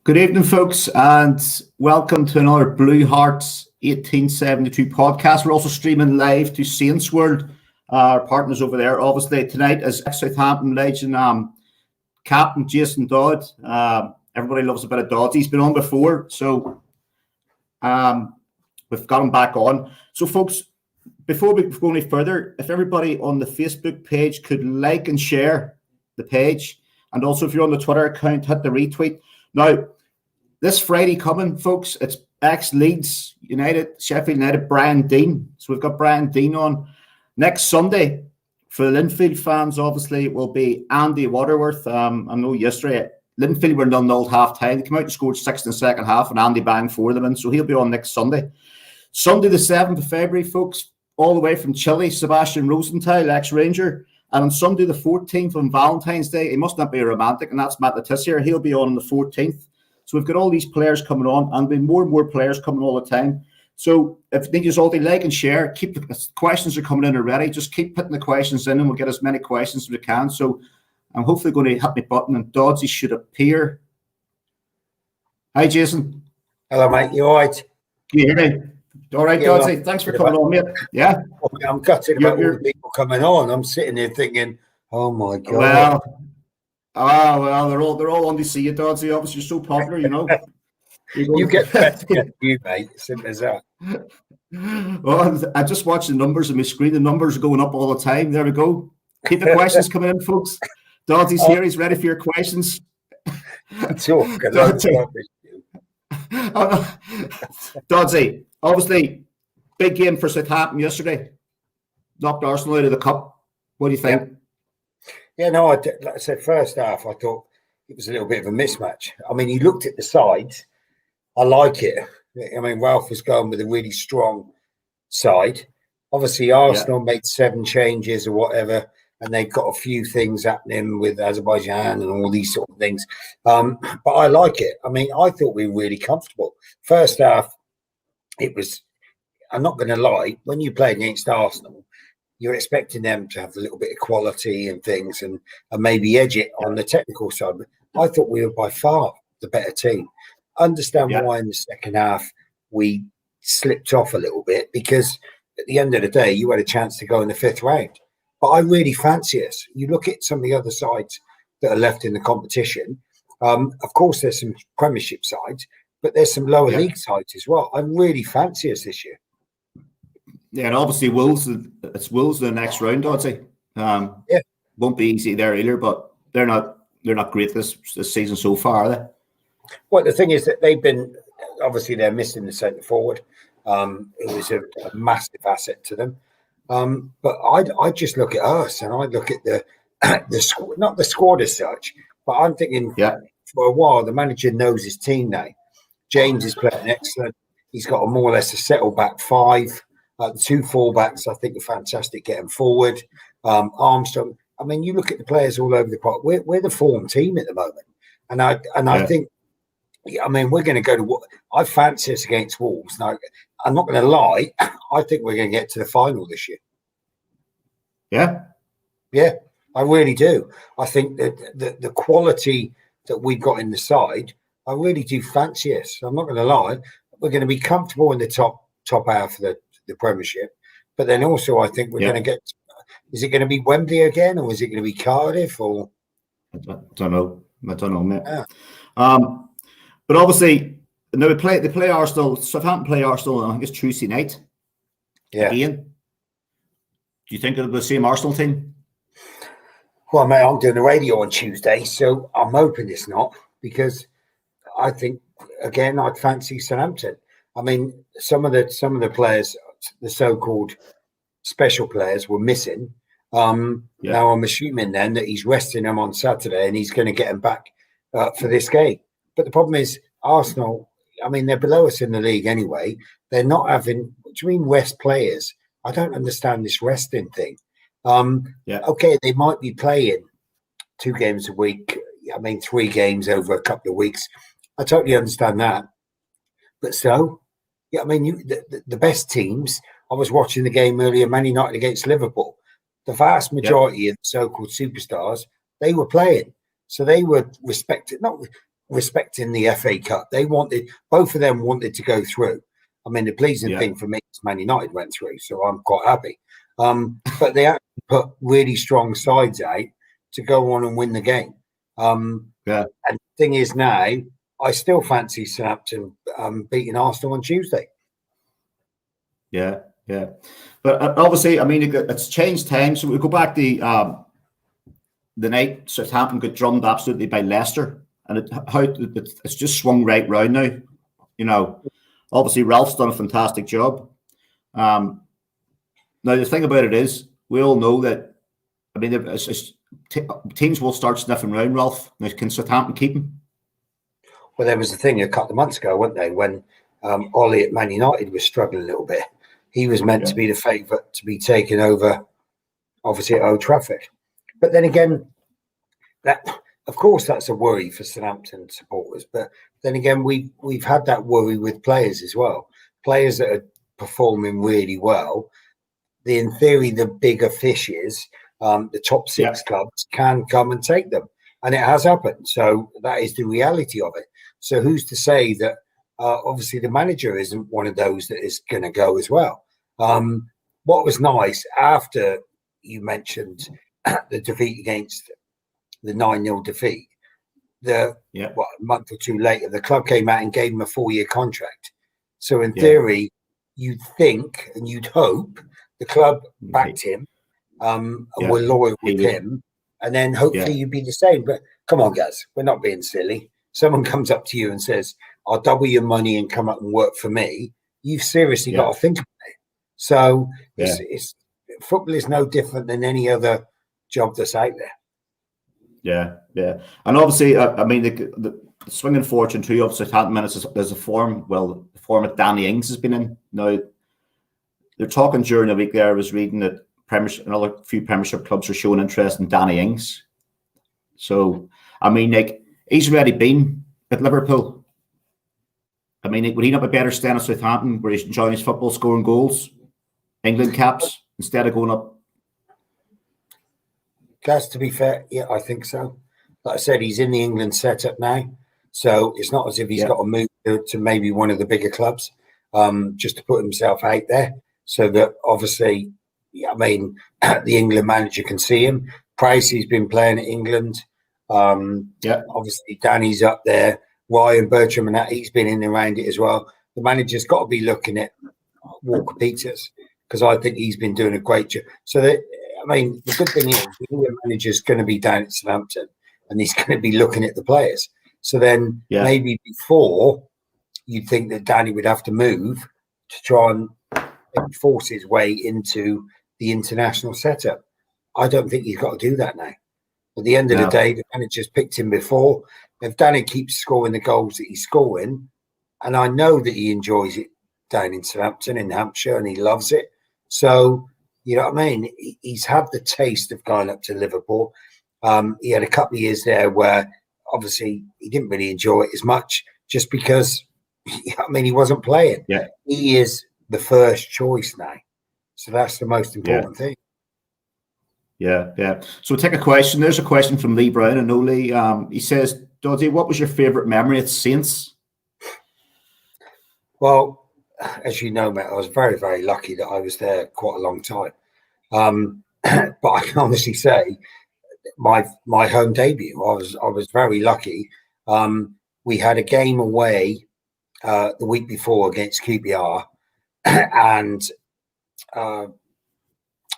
Good evening, folks, and welcome to another Blue Hearts 1872 podcast. We're also streaming live to Saints World, our partners over there. Obviously, tonight is Southampton legend, Captain Jason Dodd. Everybody loves a bit of Dodd. He's been on before, so we've got him back on. So, folks, before we go any further, if everybody on the Facebook page could like and share the page, and also if you're on the Twitter account, hit the retweet. Now, this Friday coming, folks, it's ex-Leeds United, Sheffield United, Brian Dean. So we've got Brian Dean on. Next Sunday, for the Linfield fans, obviously, it will be Andy Waterworth. I know yesterday, Linfield were 0-0 half-time. They came out and scored 6 in the second half, and Andy banged 4 of them in. So he'll be on next Sunday. Sunday, the 7th of February, folks, all the way from Chile, Sebastian Rosenthal, ex-Ranger. And on Sunday, the 14th, on Valentine's Day, he must not be a romantic, and that's Matt Letitia. He'll be on the 14th. So we've got all these players coming on, and there'll be more and more players coming all the time. So if you just all like and share, keep the questions are coming in already. Just keep putting the questions in, and we'll get as many questions as we can. So I'm hopefully going to hit my button, and Dodsey should appear. Hi, Jason. Hello, mate. You all right? Can you hear me? All right, Dodsey. Thanks for coming on, mate. Yeah. I'm gutted about all the people coming on. I'm sitting here thinking, oh my God. Well, they're all on to see you, Dodsey. Obviously, you're so popular, you know. You get the best of you, mate. Simple as that. Well, I just watched the numbers on my screen. The numbers are going up all the time. There we go. Keep the questions coming in, folks. Dodsey's here. He's ready for your questions. Dodsey, obviously, big game for Southampton yesterday. Knocked Arsenal out of the cup. What do you think? Yeah, no, like I said, first half, I thought it was a little bit of a mismatch. I mean, you looked at the sides. I like it. I mean, Ralph was going with a really strong side. Obviously, Arsenal made 7 changes or whatever, and they've got a few things happening with Azerbaijan and all these sort of things. But I like it. I mean, I thought we were really comfortable. First half, it was, I'm not going to lie, when you play against Arsenal, you're expecting them to have a little bit of quality and things and maybe edge it on the technical side. But I thought we were by far the better team. Understand why in the second half we slipped off a little bit, because at the end of the day, you had a chance to go in the 5th round. But I really fancy us. You look at some of the other sides that are left in the competition. Of course, there's some Premiership sides, but there's some lower league sides as well. I really fancy us this year. Yeah, and obviously Wolves in the next round, I'd say. Won't be easy there either, but they're not great this season so far, are they? Well, the thing is that they're missing the centre forward. It was a massive asset to them. But I just look at us, and I look at the not the squad as such, but I'm thinking for a while the manager knows his team now. James is playing excellent. He's got more or less a settled back 5. The 2 fullbacks, I think, are fantastic getting forward. Armstrong. I mean, you look at the players all over the park. We're the form team at the moment, and I think, I mean, we're going to go to. I fancy us against Wolves. Now, I'm not going to lie. I think we're going to get to the final this year. Yeah, I really do. I think that the quality that we've got in the side, I really do fancy us. I'm not going to lie. We're going to be comfortable in the top half of the Premiership, but then also I think we're going to get. Is it going to be Wembley again, or is it going to be Cardiff? Or I don't know, mate. Yeah. But obviously, now they play Arsenal. Southampton play Arsenal. I think it's Tuesday night. Yeah. Ian, do you think it'll be the same Arsenal team? Well, mate, I'm doing the radio on Tuesday, so I'm hoping it's not, because I think again I'd fancy Southampton. I mean, some of the players, the so-called special players, were missing. Now I'm assuming then that he's resting them on Saturday and he's going to get them back for this game. But the problem is Arsenal, I mean, they're below us in the league anyway. They're not having, what do you mean rest players? I don't understand this resting thing. Okay, they might be playing 2 games a week. I mean, 3 games over a couple of weeks. I totally understand that. But so, I mean, the best teams, I was watching the game earlier, Man United against Liverpool. The vast majority of the so-called superstars, they were playing. So they were respected. Not respecting the FA Cup. Both of them wanted to go through. I mean, the pleasing thing for me is Man United went through, so I'm quite happy. But they actually put really strong sides out to go on and win the game. And the thing is now, I still fancy Southampton beating Arsenal on Tuesday. Yeah. But obviously, I mean, it's changed times. So we go back to the night Southampton got drummed absolutely by Leicester, and it's just swung right round now. You know, obviously Ralph's done a fantastic job. Now the thing about it is, we all know that. I mean, teams will start sniffing around Ralph. Now, can Southampton keep him? Well, there was a thing a couple of months ago, weren't they, when Ollie at Man United was struggling a little bit. He was meant to be the favourite to be taken over, obviously, at Old Trafford. But then again, that, of course, that's a worry for Southampton supporters. But then again, we've had that worry with players as well. Players that are performing really well. In theory, the bigger fishes, the top six clubs, can come and take them. And it has happened. So that is the reality of it. So who's to say that obviously the manager isn't one of those that is going to go as well? What was nice after you mentioned the defeat against the 9-0 defeat, a month or two later, the club came out and gave him a 4-year contract. So in theory, you'd think and you'd hope the club backed him and were loyal with him. And then hopefully you'd be the same. But come on, guys, we're not being silly. Someone comes up to you and says, I'll double your money and come up and work for me. You've seriously got to think about it. So it's football is no different than any other job that's out there. Yeah. And obviously, I mean, the swinging fortune too of Southampton minutes is a form. Well, the form that Danny Ings has been in. Now, they're talking during the week there. I was reading that another few Premiership clubs are showing interest in Danny Ings. So, I mean, like, he's already been at Liverpool. I mean, would he not be better staying at Southampton where he's enjoying his football, scoring goals, England caps, instead of going up? Guys, to be fair, yeah, I think so. Like I said, he's in the England setup now. So it's not as if he's got to move to maybe one of the bigger clubs just to put himself out there. So that obviously, I mean, the England manager can see him. Pricey's been playing at England. Obviously, Danny's up there. Ryan Bertram and that, he's been in and around it as well. The manager's got to be looking at Walker Peters because I think he's been doing a great job. So, I mean, the good thing is the England manager's going to be down at Southampton and he's going to be looking at the players. So then maybe before you'd think that Danny would have to move to try and force his way into the international setup. I don't think he's got to do that now. At the end of the day, the manager's picked him before. If Danny keeps scoring the goals that he's scoring, and I know that he enjoys it down in Southampton, in Hampshire, and he loves it. So, you know what I mean? He's had the taste of going up to Liverpool. He had a couple of years there where obviously he didn't really enjoy it as much just because, I mean, he wasn't playing. Yeah. He is the first choice now. So that's the most important thing. Yeah. So we'll take a question. There's a question from Lee Brown. I know Lee. He says, Doddy, what was your favourite memory at Saints? Well, as you know, Matt, I was very, very lucky that I was there quite a long time. But I can honestly say my home debut, I was very lucky. We had a game away the week before against QPR and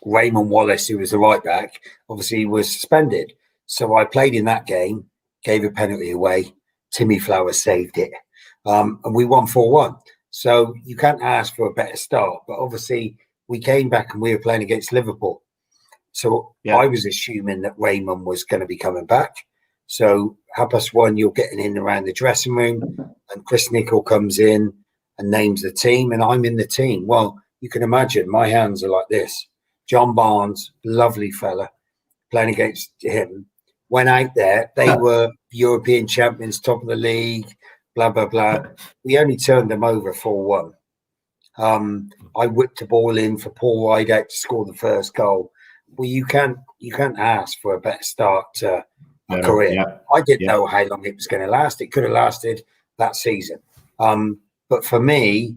Raymond Wallace, who was the right back, obviously was suspended. So I played in that game, gave a penalty away. Timmy Flowers saved it. And we won 4-1. So you can't ask for a better start. But obviously we came back and we were playing against Liverpool. So I was assuming that Raymond was going to be coming back. So 1:30, you're getting in around the dressing room and Chris Nichol comes in and names the team and I'm in the team. Well, you can imagine my hands are like this. John Barnes, lovely fella, playing against him. Went out there. They were European champions, top of the league, blah, blah, blah. We only turned them over 4-1. I whipped the ball in for Paul Rideout to score the first goal. Well, you can't ask for a better start to a career. Yeah, I didn't yeah. know how long it was going to last. It could have lasted that season. But for me,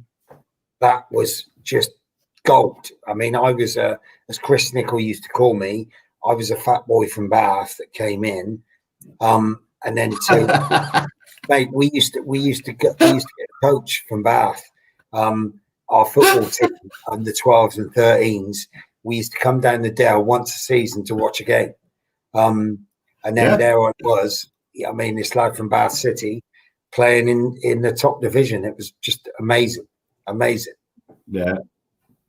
that was just gold. I mean, I was, as Chris Nichol used to call me, I was a fat boy from Bath that came in. And then mate, we used to get a coach from Bath. Our football team, the 12s and 13s, we used to come down the Dell once a season to watch a game. And then there I was. I mean, this lad from Bath City playing in the top division. It was just amazing. Yeah.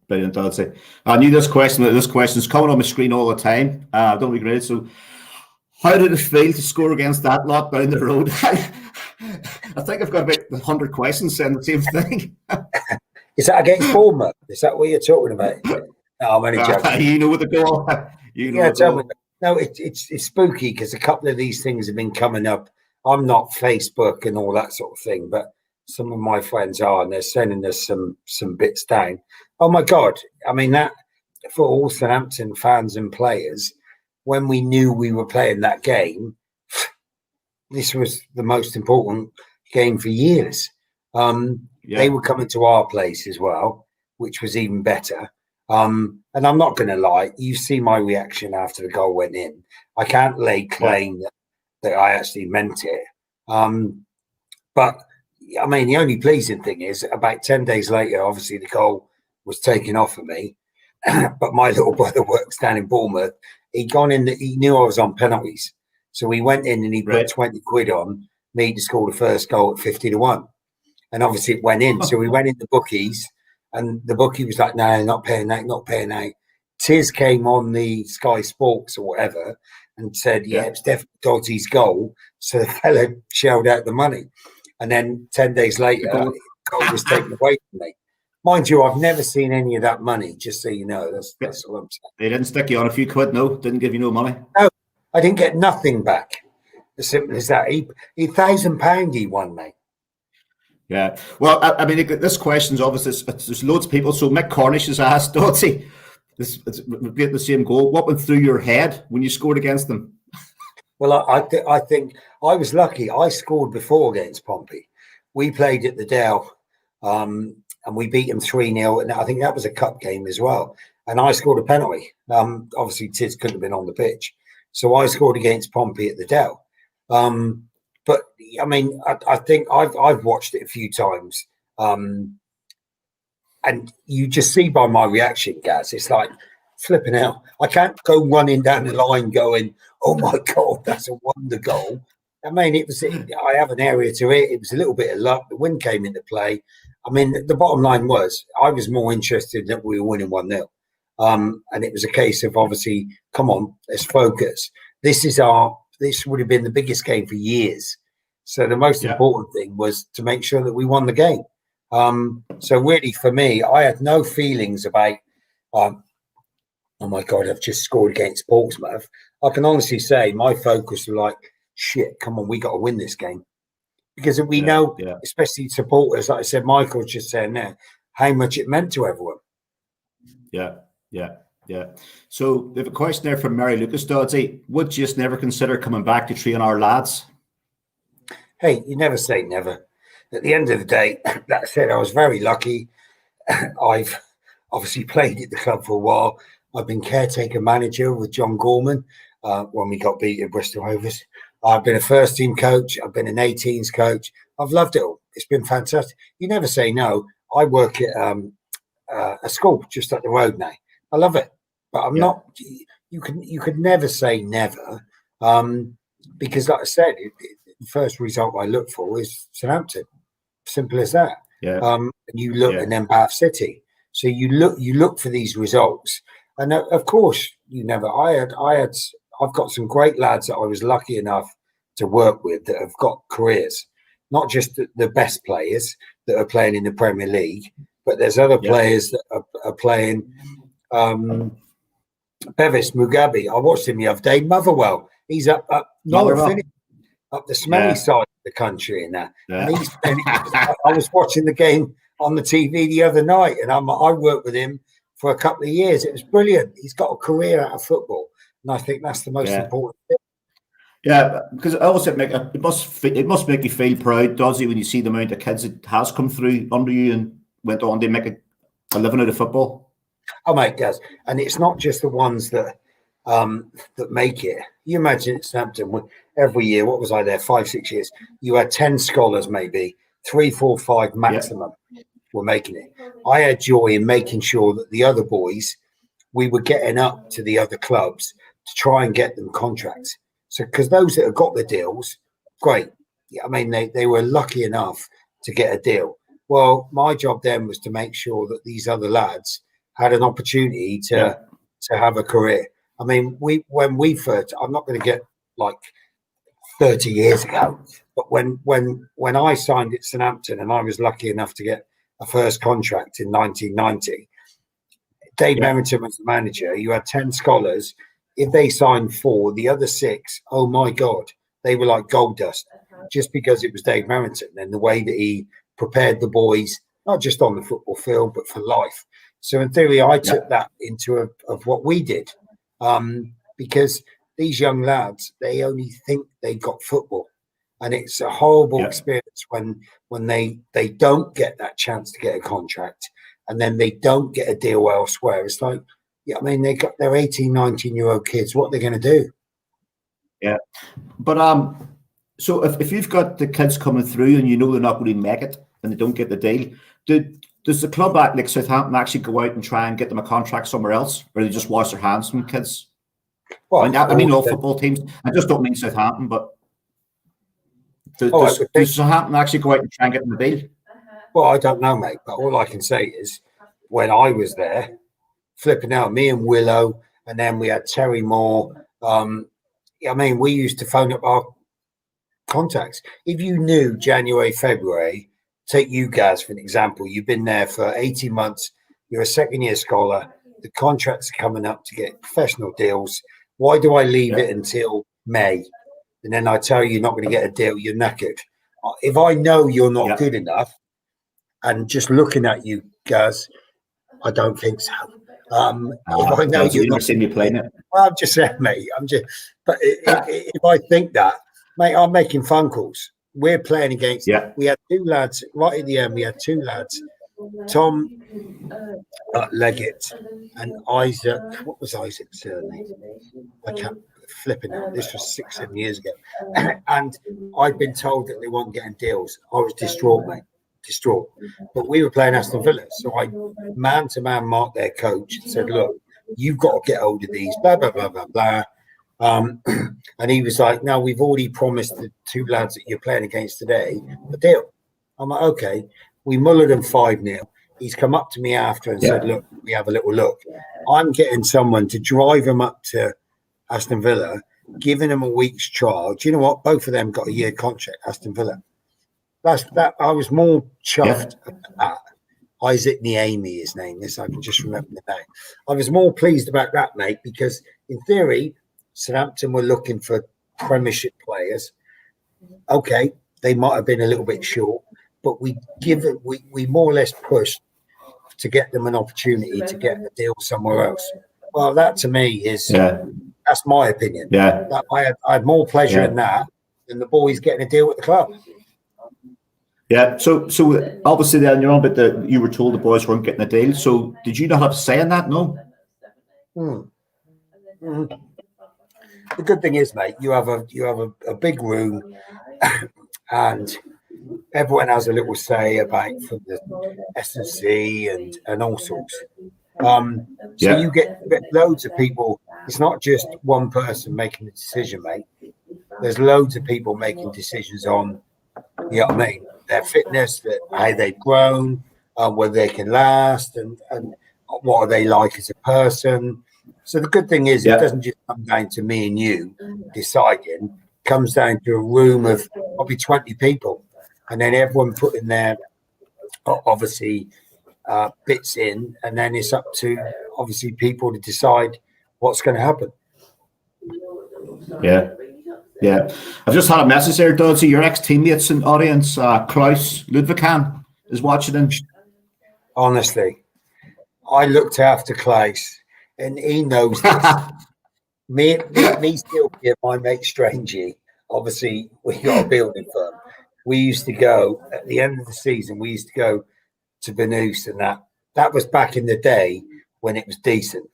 Brilliant, Dorsey. I knew this question's coming on my screen all the time. Don't be great. So, how did it feel to score against that lot down the road? I think I've got about 100 questions saying the same thing. Is that against Bournemouth? Is that what you're talking about? No, I'm only joking. You know what the goal. Tell me. No, it's spooky because a couple of these things have been coming up. I'm not Facebook and all that sort of thing, but some of my friends are, and they're sending us some bits down. Oh my God! I mean, that for all Southampton fans and players, when we knew we were playing that game, this was the most important game for years. They were coming to our place as well, which was even better. And I'm not going to lie, you see my reaction after the goal went in. I can't lay claim that I actually meant it. But I mean, the only pleasing thing is about 10 days later, obviously the goal was taken off of me. But my little brother works down in Bournemouth. He'd gone in, he knew I was on penalties. So he went in and he put 20 quid on me to score the first goal at 50-1. And obviously it went in. So we went in the bookies and the bookie was like, no, not paying that. Tiz came on the Sky Sports or whatever and said, it's definitely Dodsey's goal. So the fella shelled out the money. And then 10 days later, the goal was taken away from me. Mind you, I've never seen any of that money, just so you know. That's all I'm saying. They didn't stick you on a few quid, no? Didn't give you no money? No, I didn't get nothing back. As simple as that. He £1,000 he won, mate. Yeah. Well, I mean, this question's obviously, there's loads of people. So Mick Cornish has asked, Dodsey, get the same goal. What went through your head when you scored against them? Well, I think I was lucky. I scored before against Pompey. We played at the Dell, and we beat them 3-0. And I think that was a cup game as well. And I scored a penalty. Obviously, Tiz couldn't have been on the pitch. So I scored against Pompey at the Dell. But I mean, I think I've watched it a few times. And you just see by my reaction, Gaz, it's like flipping out. I can't go running down the line going, oh my God, that's a wonder goal. I mean, I have an area to it. It was a little bit of luck. The wind came into play. I mean, the bottom line was I was more interested that we were winning 1-0. And it was a case of obviously, come on, let's focus. This would have been the biggest game for years. So the most important thing was to make sure that we won the game. So really for me, I had no feelings about, oh my God, I've just scored against Portsmouth. I can honestly say my focus was like, shit, come on, we got to win this game. Because we know, especially supporters, like I said, Michael was just saying there, how much it meant to everyone. Yeah. So we have a question there from Mary Lucas, Dodsey. Would you just never consider coming back to train our lads? Hey, you never say never. At the end of the day, that said, I was very lucky. I've obviously played at the club for a while. I've been caretaker manager with John Gorman when we got beat at Bristol Rovers. I've been a first team coach. I've been an 18s coach. I've loved it all. It's been fantastic. You never say no. I work at a school just up the road now. I love it, but I'm not. You could never say never, because, like I said, the first result I look for is Southampton. Simple as that. And you look, and then Bath City. So you look for these results, and of course, you never. I've got some great lads that I was lucky enough to work with that have got careers, not just the best players that are playing in the Premier League, but there's other players that are playing. Bevis Mugabe, I watched him the other day. Motherwell, he's up North, up the smelly side of the country and that. And I was watching the game on the TV the other night, and I worked with him for a couple of years. It was brilliant. He's got a career out of football, and I think that's the most important thing. Yeah, because I always make it must make you feel proud, does it, when you see the amount of kids that has come through under you and went on to make a living out of football. Oh, mate, it does. And it's not just the ones that make it. You imagine at Southampton, every year, what was I there, 5-6 years, you had 10 scholars, maybe 3, 4, 5 maximum were making it. I had joy in making sure that the other boys, we were getting up to the other clubs to try and get them contracts. So, because those that have got the deals, great. I mean, they were lucky enough to get a deal. Well, my job then was to make sure that these other lads had an opportunity to have a career. I mean, when we first, I'm not going to get like 30 years ago, but when I signed at Southampton and I was lucky enough to get a first contract in 1990, Dave Merrington was the manager. You had 10 scholars. If they signed 4, the other 6, oh my God, they were like gold dust, just because it was Dave Merrington and the way that he prepared the boys, not just on the football field, but for life. So in theory, I took that into of what we did, because these young lads, they only think they got football, and it's a horrible experience when they don't get that chance to get a contract, and then they don't get a deal elsewhere. It's like, I mean, they're 18, 19-year-old kids. What are they going to do? Yeah, but so if you've got the kids coming through and you know they're not going to make it and they don't get the deal, does the club like Southampton actually go out and try and get them a contract somewhere else, or they just wash their hands from kids? Well, I mean all football teams. I just don't mean Southampton, but does Southampton actually go out and try and get them a deal? Well, I don't know, mate, but all I can say is when I was there, flipping out, me and Willow, and then we had Terry Moore. I mean, we used to phone up our contacts. If you knew January, February, take you guys for an example, you've been there for 18 months, you're a second-year scholar, the contracts are coming up to get professional deals. Why do I leave it until May? And then I tell you you're not going to get a deal, you're knackered. If I know you're not good enough, and just looking at you guys, I don't think so. If I know you've never seen me playing it. Well, I'm just saying, mate. But if I think that, mate, I'm making phone calls. We're playing against. We had 2 lads right at the end. We had 2 lads, Tom Leggett and Isaac. What was Isaac's surname? I can't flipping out. This was 6-7 years ago, and I'd been told that they weren't getting deals. I was distraught, mate. Distraught. But we were playing Aston Villa, so I man-to-man marked their coach and said, look, you've got to get hold of these, blah, blah, blah, blah, blah. And he was like, no, we've already promised the 2 lads that you're playing against today a deal. I'm like, okay. We mullered him 5-0. He's come up to me after and said, look, we have a little look. I'm getting someone to drive him up to Aston Villa, giving him a week's trial. Do you know what? Both of them got a year contract, Aston Villa. That I was more chuffed about that. Isaac Naomi, his name is. I can just remember the name. I was more pleased about that, mate, because in theory, Southampton were looking for Premiership players. Okay, they might have been a little bit short, but we more or less pushed to get them an opportunity to get a deal somewhere else. Well, that to me is that's my opinion. I had more pleasure in that than the boys getting a deal with the club. Yeah, so obviously then you're on, but you were told the boys weren't getting a deal. So did you not have a say in that? No. The good thing is, mate, you have a big room, and everyone has a little say about from the S&C and all sorts. So you get loads of people. It's not just one person making the decision, mate. There's loads of people making decisions on, you know what I mean, their fitness, how they've grown, whether they can last, and what are they like as a person. So the good thing is it doesn't just come down to me and you deciding. It comes down to a room of probably 20 people, and then everyone putting their obviously bits in, and then it's up to obviously people to decide what's going to happen. Yeah. I've just had a message there, Dodsey. Your ex-teammates in audience, Klaus Ludvikan, is watching in. Honestly, I looked after Klaus, and he knows this. me still give my mate Strangey obviously we got a building firm. We used to go at the end of the season. We used to go to Benoose, and that was back in the day when it was decent.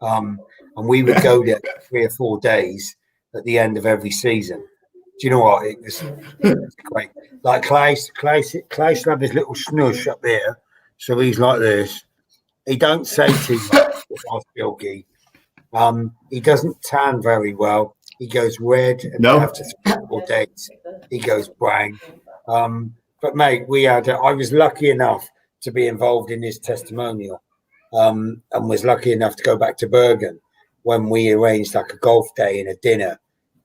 And we would go there 3 or 4 days at the end of every season. Do you know what? It was great. Like Claes had his little snush up there, so he's like this. He don't say too much. Silky. He doesn't tan very well. He goes red, and after 3 or 4 days, he goes brown. But mate, I was lucky enough to be involved in his testimonial, and was lucky enough to go back to Bergen when we arranged like a golf day and a dinner.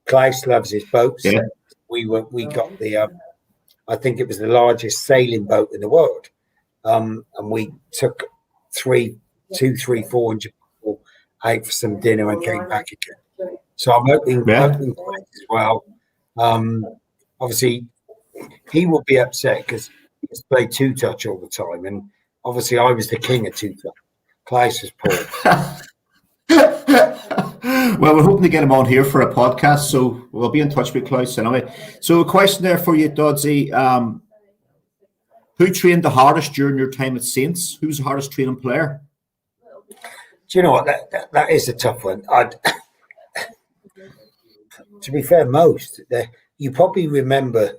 Klaus loves his boats. Yeah. We got the I think it was the largest sailing boat in the world, and we took 400 people out for some dinner and came back again. So I'm hoping as well. Obviously, he will be upset because he's played two touch all the time, and obviously I was the king of two touch. Klaus was poor. Well, we're hoping to get him on here for a podcast, so we'll be in touch with Klaus anyway. So a question there for you, Dodsey. Who trained the hardest during your time at Saints? Who's the hardest training player? Do you know what? That is a tough one. To be fair, most. You probably remember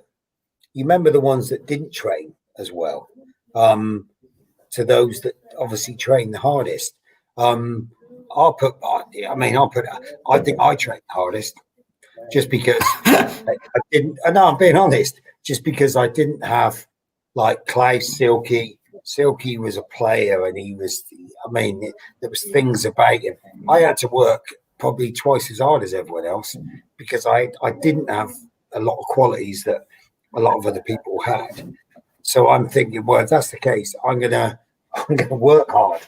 the ones that didn't train as well, to those that obviously trained the hardest. I think I trained the hardest just because I didn't. No, I'm being honest. Just because I didn't have like Klaus Silky. Silky was a player, and he was. I mean, there was things about him. I had to work probably twice as hard as everyone else because I didn't have a lot of qualities that a lot of other people had. So I'm thinking, well, if that's the case, I'm gonna work hard,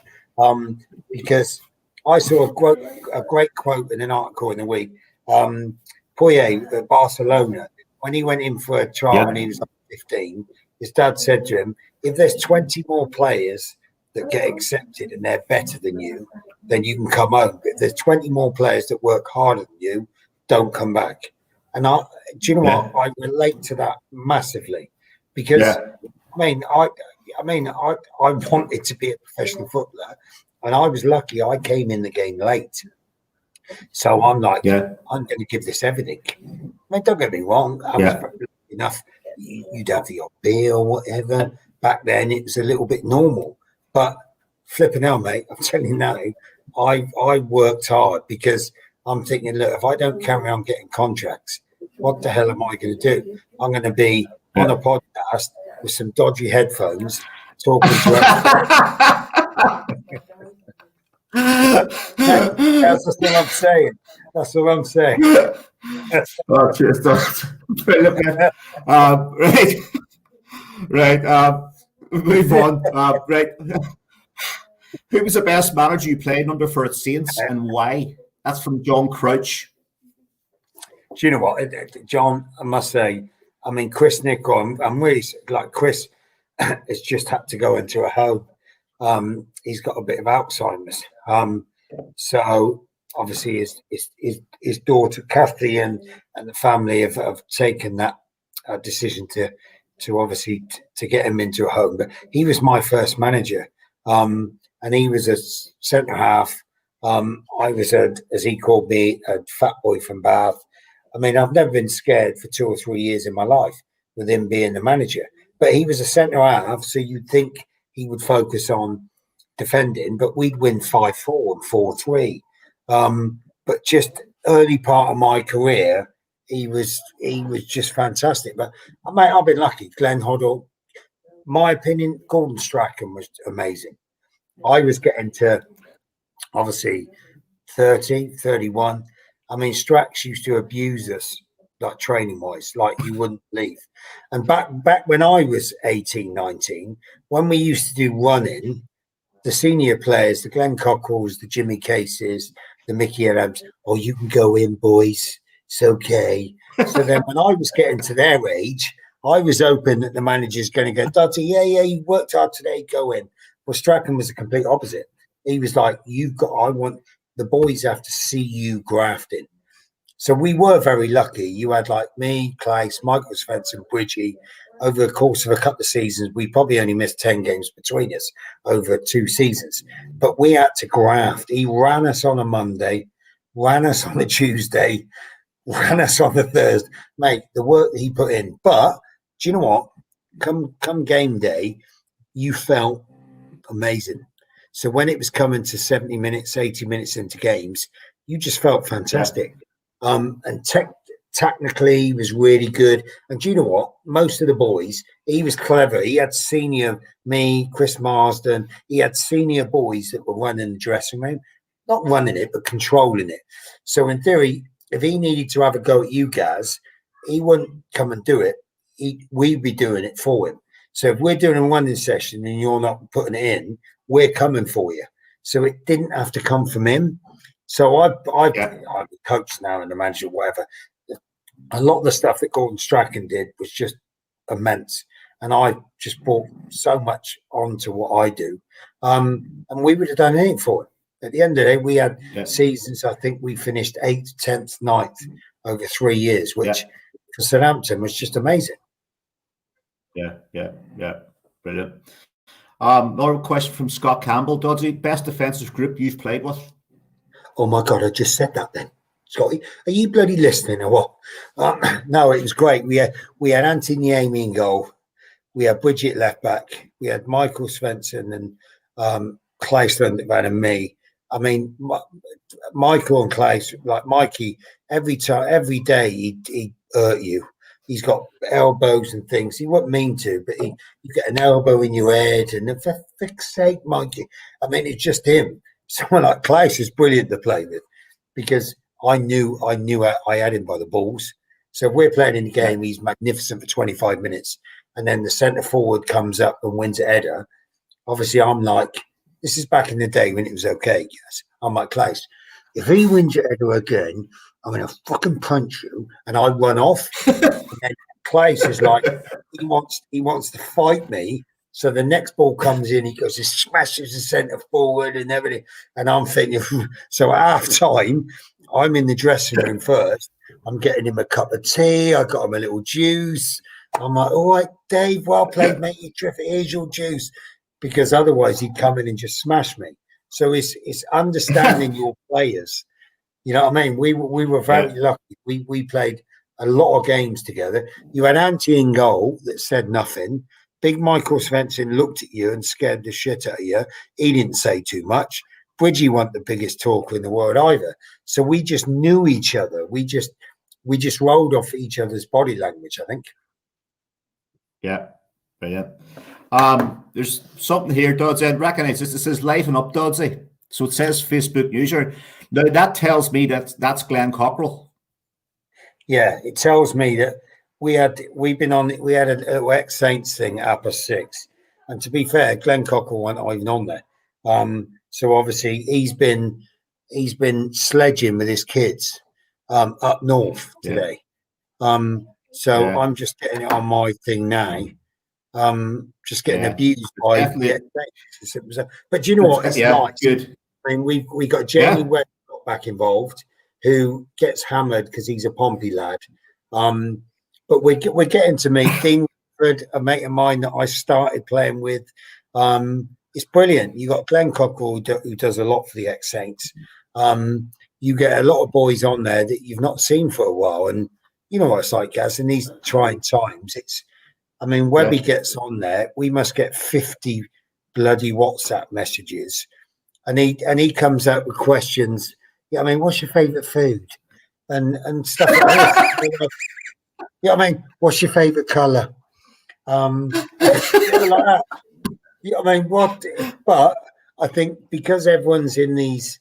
because I saw a great quote in an article in the week. Poyet at Barcelona, when he went in for a trial when he was like 15, his dad said to him, if there's 20 more players that get accepted and they're better than you, then you can come home. But if there's 20 more players that work harder than you, don't come back. And do you know what? I relate to that massively because I wanted to be a professional footballer, and I was lucky. I came in the game late, so I'm like, I'm going to give this everything. I mean, don't get me wrong. I was lucky enough. You'd have the odd beer or whatever. Back then, it was a little bit normal. But flipping hell, mate, I'm telling you now, I worked hard because I'm thinking, look, if I don't carry on getting contracts, what the hell am I going to do? I'm going to be on a podcast with some dodgy headphones talking to That's what I'm saying. That's what I'm saying. Oh, cheers, right. Move on. Right. Who was the best manager you played under for at Saints and why? That's from John Crouch. Do you know what, John? I must say, I mean, Chris Nichol, I'm really like Chris has just had to go into a home. He's got a bit of Alzheimer's. So obviously his daughter Kathy and the family have taken that decision to obviously to get him into a home. But he was my first manager, and he was a centre half. I was as he called me, a fat boy from Bath. I mean, I've never been scared for 2 or 3 years in my life with him being the manager. But he was a centre half, so you'd think he would focus on defending, but we'd win 5-4 and 4-3. But just early part of my career, he was just fantastic. But mate, I've been lucky. Glenn Hoddle, my opinion, Gordon Strachan was amazing. I was getting to obviously 30, 31. I mean, Strax used to abuse us, like training-wise, like you wouldn't believe. And back when I was 18, 19, when we used to do running, the senior players, the Glenn Cockrells, the Jimmy Cases, the Mickey Adams, oh, you can go in, boys. It's okay. So then when I was getting to their age, I was hoping that the manager's going to go, Dudley, you worked hard today, go in. Well, Strachan was the complete opposite. He was like, I want the boys have to see you grafting. So we were very lucky. You had like me, Claes, Michael Spence, and Bridgie. Over the course of a couple of seasons, we probably only missed 10 games between us over 2 seasons. But we had to graft. He ran us on a Monday, ran us on a Tuesday, ran us on a Thursday. Mate, the work that he put in. But do you know what? Come game day, you felt amazing. So when it was coming to 70 minutes, 80 minutes into games, you just felt fantastic. And technically, he was really good. And do you know what? Most of the boys, he was clever. He had senior me, Chris Marsden. He had senior boys that were running the dressing room, not running it, but controlling it. So in theory, if he needed to have a go at you guys, he wouldn't come and do it. We'd be doing it for him. So if we're doing a running session and you're not putting it in, we're coming for you. So it didn't have to come from him. So I'm a coach now and a manager, whatever. A lot of the stuff that Gordon Strachan did was just immense. And I just brought so much onto what I do. And we would have done anything for it. At the end of the day, we had seasons, I think we finished 8th, 10th, 9th over 3 years, which for Southampton was just amazing. Yeah. Brilliant. Another question from Scott Campbell. Dodsey, best defensive group you've played with? Oh my God, I just said that then. Scotty, are you bloody listening or what? No, it was great. We had Anthony Naomi in goal. We had Bridget left back. We had Michael Svensson and Claes Lundgren and me. I mean, Michael and Claes, like Mikey, every day he'd hurt you. He's got elbows and things. He wouldn't mean to, but you get an elbow in your head, and for fuck's sake, Mikey. I mean, it's just him. Someone like Claes is brilliant to play with because I knew I had him by the balls. So if we're playing in the game, he's magnificent for 25 minutes, and then the centre forward comes up and wins a header. Obviously, I'm like, this is back in the day when it was okay. Yes, I'm like, Claes, if he wins a header again, I'm going to fucking punch you. And I run off. And then Claes is like, he wants to fight me. So the next ball comes in, he goes, he smashes the centre forward and everything. And I'm thinking, so at half time, I'm in the dressing room first. I'm getting him a cup of tea. I got him a little juice. I'm like, all right, Dave, well played, mate. You terrific. Here's your juice. Because otherwise he'd come in and just smash me. So it's understanding your players. You know what I mean? We were very lucky. We played a lot of games together. You had Ante in goal that said nothing. Big Michael Svensson looked at you and scared the shit out of you. He didn't say too much. Bridgie wasn't the biggest talker in the world either. So we just knew each other. We just rolled off each other's body language, I think. Yeah, brilliant. There's something here, Dodsey. I recognize this. It says liven up, Dodsey. So it says Facebook user. Now that tells me that's Glenn Cockrell. Yeah, it tells me that we had an ex-Saints thing at +6. And to be fair, Glenn Cockrell wasn't even on there. So obviously he's been sledging with his kids up north today. I'm just getting it on my thing now. Just getting abused by the ex-Saints. But do you know what? It's nice. Good. I mean, we got Jamie Webb back involved, who gets hammered because he's a Pompey lad. But we're getting to meet Dean Woodford, a mate of mine that I started playing with. It's brilliant. You got Glenn Cockrell who does a lot for the ex-Saints. You get a lot of boys on there that you've not seen for a while, and you know what it's like, Gaz. In these trying times, Webby gets on there. We must get 50 bloody WhatsApp messages. And he comes out with questions. Yeah, I mean, what's your favourite food? And stuff like this. Yeah, I mean, what's your favourite colour? Like that. Yeah, I mean, what? But I think because everyone's in these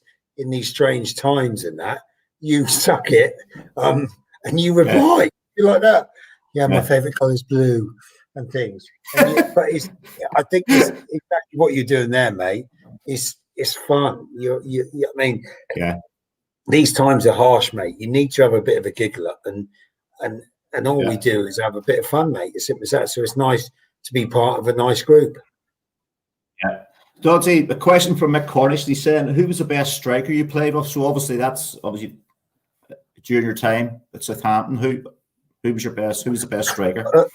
strange times and that, you suck it, and you reply. You're like that. Yeah, my favourite colour is blue and things. But I think it's exactly what you're doing there, mate. It's fun. These times are harsh, mate. You need to have a bit of a giggle up, and all we do is have a bit of fun, mate. As simple as that. So it's nice to be part of a nice group. Yeah. Dodsey, the question from Mick Cornish, he's saying, who was the best striker you played with? So obviously during your time at Southampton? Who was your best? Who was the best striker?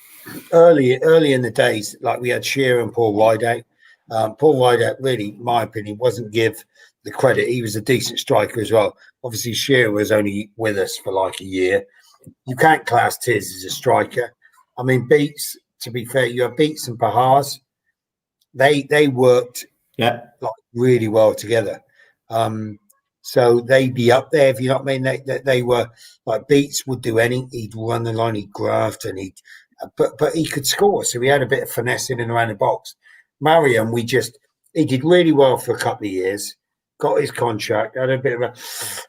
Early in the days, like we had Shearer and Paul Rideout. Paul Rideout, really, in my opinion, wasn't give the credit. He was a decent striker as well. Obviously, Shearer was only with us for like a year. You can't class Tiz as a striker. I mean, Beats, to be fair, you have Beats and Pahars. They worked like really well together. So they'd be up there, if you know what I mean. They were like, Beats would do anything. He'd run the line, he'd graft, and but he could score. So he had a bit of finesse in and around the box. Mariam, he did really well for a couple of years, got his contract, had a bit of a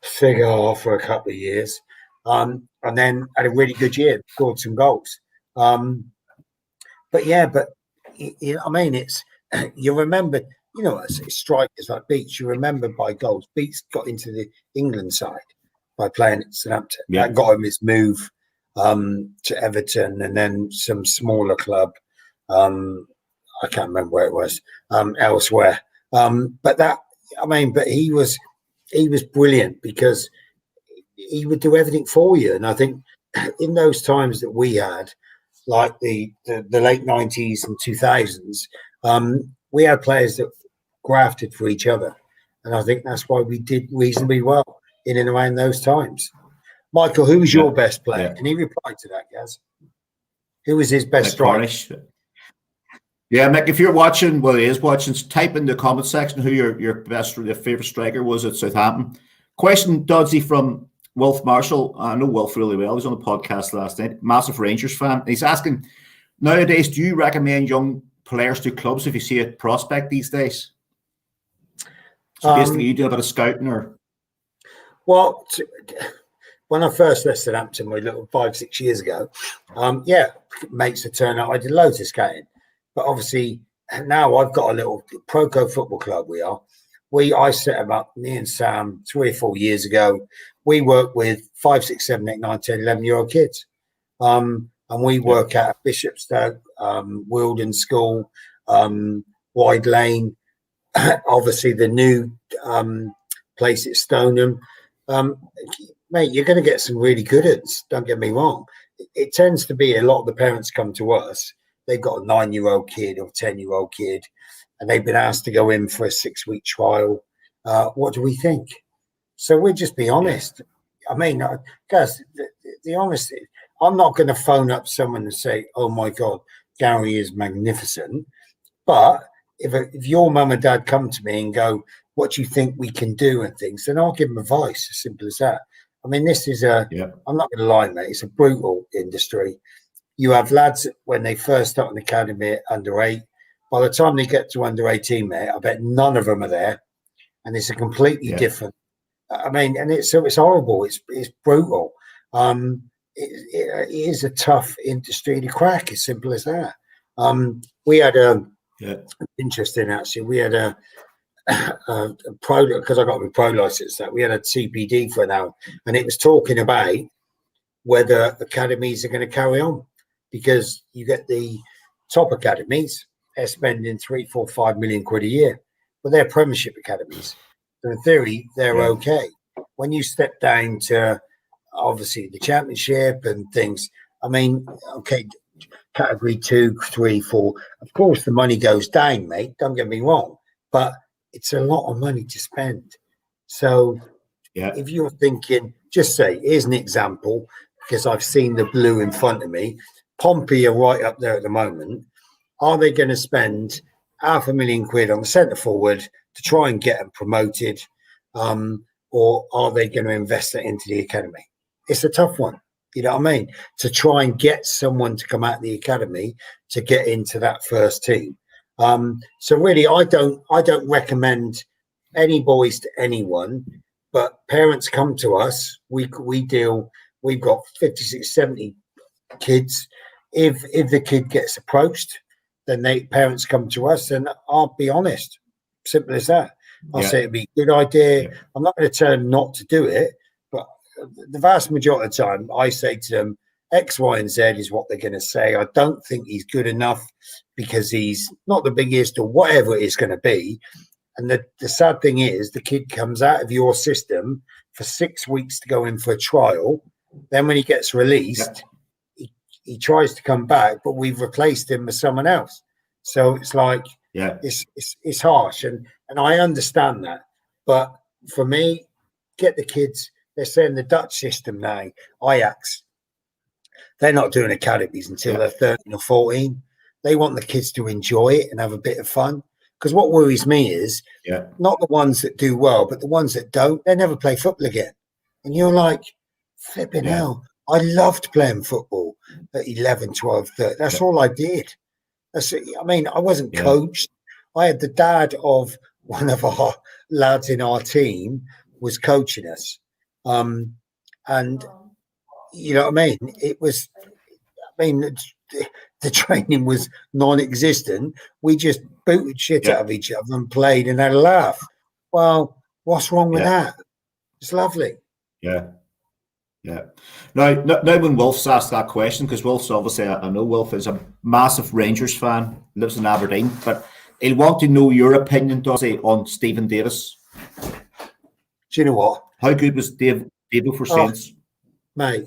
figure for a couple of years, and then had a really good year, scored some goals. But you know, I mean, it's you remember, you know, as strikers like Beats, you remember by goals. Beats got into the England side by playing at Southampton. That got him his move to Everton and then some smaller club. I can't remember where it was, elsewhere. But he was brilliant because he would do everything for you. And I think in those times that we had, like the late 90s and 2000s, we had players that grafted for each other. And I think that's why we did reasonably well in and around those times. Michael, who was your best player? Can you reply to that, Gaz? Who was his best striker? Yeah, Mick, if you're watching, well, he is watching, type in the comment section who your favourite striker was at Southampton. Question, Dodsey, from Wolf Marshall. I know Wolf really well. He was on the podcast last night. Massive Rangers fan. He's asking, nowadays, do you recommend young players to clubs if you see a prospect these days? So basically, you do a bit of scouting, or? Well, when I first left Southampton, 5-6 years ago, mates would turn up. I did loads of scouting. But obviously, now I've got a little Proco football club. I set them up, me and Sam, 3 or 4 years ago. We work with 5, 6, 7, 8, 9, 10, 11-year-old kids. And we work out at Bishopstoke, Wilden School, Wide Lane, obviously the new place at Stoneham. Mate, you're going to get some really good ones, don't get me wrong. It tends to be a lot of the parents come to us. They've got a 9-year-old kid or 10-year-old kid, and they've been asked to go in for a 6-week trial. What do we think? So we'll just be honest. I mean, guys, the honesty, I'm not going to phone up someone and say, oh, my God, Gary is magnificent. But if your mum and dad come to me and go, what do you think we can do and things, then I'll give them advice, as simple as that. I mean, this is I'm not going to lie, mate, it's a brutal industry. You have lads when they first start an academy at under 8. By the time they get to under 18, mate, I bet none of them are there, and it's a completely different. I mean, and it's horrible. It's brutal. It is a tough industry to crack. As simple as that. We had interesting actually. We had a pro, because I got my pro license. That we had a CPD for an hour, and it was talking about whether academies are going to carry on. Because you get the top academies, they're spending 3, 4, 5 million quid a year, but they're Premiership academies. So in theory, they're okay. When you step down to obviously the Championship and things, I mean, okay, category 2, 3, 4. Of course, the money goes down, mate. Don't get me wrong, but it's a lot of money to spend. So if you're thinking, just say, here's an example, because I've seen the blue in front of me. Pompey are right up there at the moment. Are they going to spend £500,000 on the centre forward to try and get them promoted, or are they going to invest it into the academy? It's a tough one, you know what I mean? To try and get someone to come out of the academy to get into that first team. So really, I don't recommend any boys to anyone, but parents come to us. We deal. We've got 56, 70 kids. If the kid gets approached, then parents come to us, and I'll be honest, simple as that. I'll say it'd be a good idea. I'm not going to tell them not to do it, but the vast majority of the time, I say to them, X, Y, and Z is what they're going to say. I don't think he's good enough because he's not the biggest or whatever it is going to be. And the sad thing is, the kid comes out of your system for 6 weeks to go in for a trial. Then when he gets released, he tries to come back, but we've replaced him with someone else. So it's like, it's harsh, and I understand that. But for me, get the kids. They're saying the Dutch system now, Ajax, they're not doing academies until they're 13 or 14. They want the kids to enjoy it and have a bit of fun. Because what worries me is not the ones that do well, but the ones that don't, they never play football again. And you're like, flipping hell. I loved playing football at 11, 12, 13. That's all I did. I mean, I wasn't coached. I had the dad of one of our lads in our team was coaching us. And you know what I mean? It was, the training was non-existent. We just booted shit out of each other and played and had a laugh. Well, what's wrong with that? It's lovely. Yeah. Now when Wolf's asked that question, because Wolf's obviously, I know Wolf is a massive Rangers fan, lives in Aberdeen, but he'll want to know your opinion, Dorsey, on Stephen Davis. Do you know what? How good was David for Saints? Mate,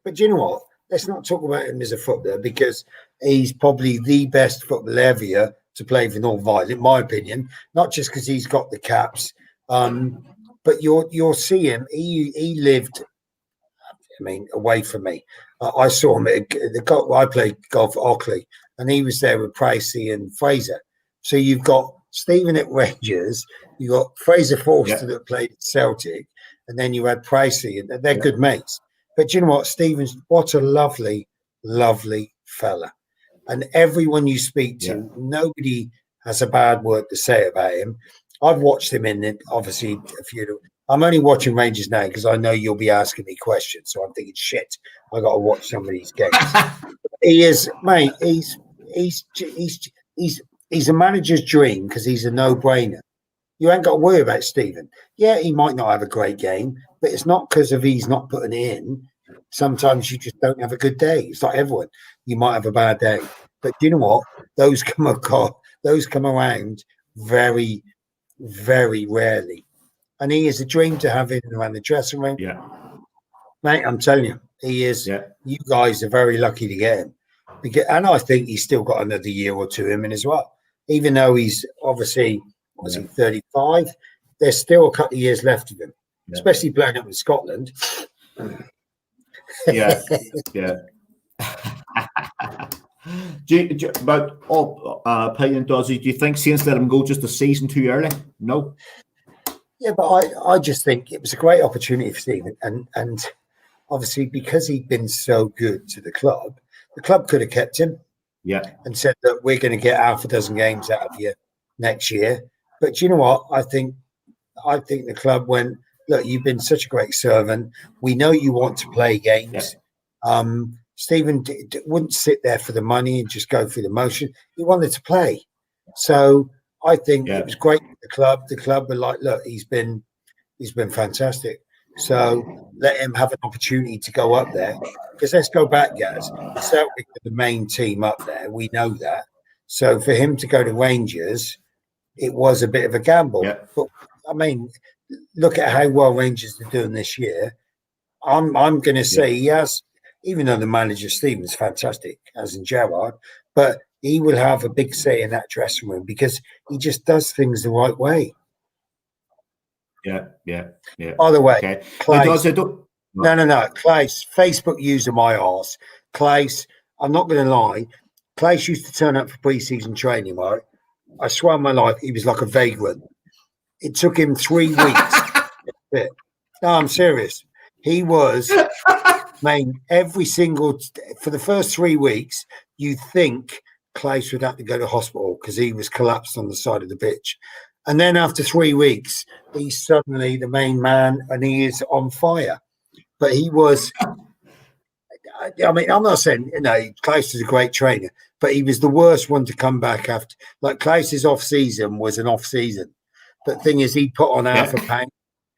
but do you know what? Let's not talk about him as a footballer, because he's probably the best footballer ever to play for North Violet, in my opinion. Not just because he's got the caps, but you'll see him. He lived, away from me. I saw him I played golf at Ockley, and he was there with Pricey and Fraser. So you've got Stephen at Rangers, you got Fraser Forster that played at Celtic, and then you had Pricey, and they're good mates. But you know what, Stephen's what a lovely, lovely fella. And everyone you speak to, nobody has a bad word to say about him. I've watched him obviously a few. I'm only watching Rangers now because I know you'll be asking me questions. So I'm thinking, shit, I got to watch some of these games. He is, mate. He's a manager's dream because he's a no-brainer. You ain't got to worry about Stephen. Yeah, he might not have a great game, but it's not because of he's not putting it in. Sometimes you just don't have a good day. It's like everyone. You might have a bad day, but you know what? Those come around very, very rarely. And he is a dream to have in and around the dressing room. Yeah. Mate, I'm telling you, he is. Yeah. You guys are very lucky to get him. And I think he's still got another year or two in him as well. Even though he's obviously, was he 35? There's still a couple of years left of him, especially playing up in Scotland. Yeah. About peyton, Dorsey, do you think Saints let him go just a season too early? No. Yeah, but I just think it was a great opportunity for Stephen, and obviously because he'd been so good to the club could have kept him. Yeah. And said that we're going to get half a dozen games out of you next year. But you know what? I think the club went, look, you've been such a great servant. We know you want to play games. Yeah. Stephen wouldn't sit there for the money and just go through the motion. He wanted to play. So I think it was great for the club. The club were like, look, he's been fantastic. So let him have an opportunity to go up there. Because let's go back, guys. Celtic are the main team up there. We know that. So for him to go to Rangers, it was a bit of a gamble. Yeah. But I mean, look at how well Rangers are doing this year. I'm going to say he has, even though the manager Stephen's fantastic, as in Gerrard, but he will have a big say in that dressing room because he just does things the right way. Yeah. By the way, Claes, no. Claes, Facebook user my arse. Claes, I'm not going to lie. Claes used to turn up for pre-season training, right? I swear on my life, he was like a vagrant. It took him 3 weeks. No, I'm serious. He was, every single, for the first 3 weeks, you think Claes would have to go to hospital because he was collapsed on the side of the pitch. And then after 3 weeks, he's suddenly the main man and he is on fire. But he was, I'm not saying, Claes is a great trainer, but he was the worst one to come back after. Like Claes's off-season was an off-season. But the thing is, he put on half a pound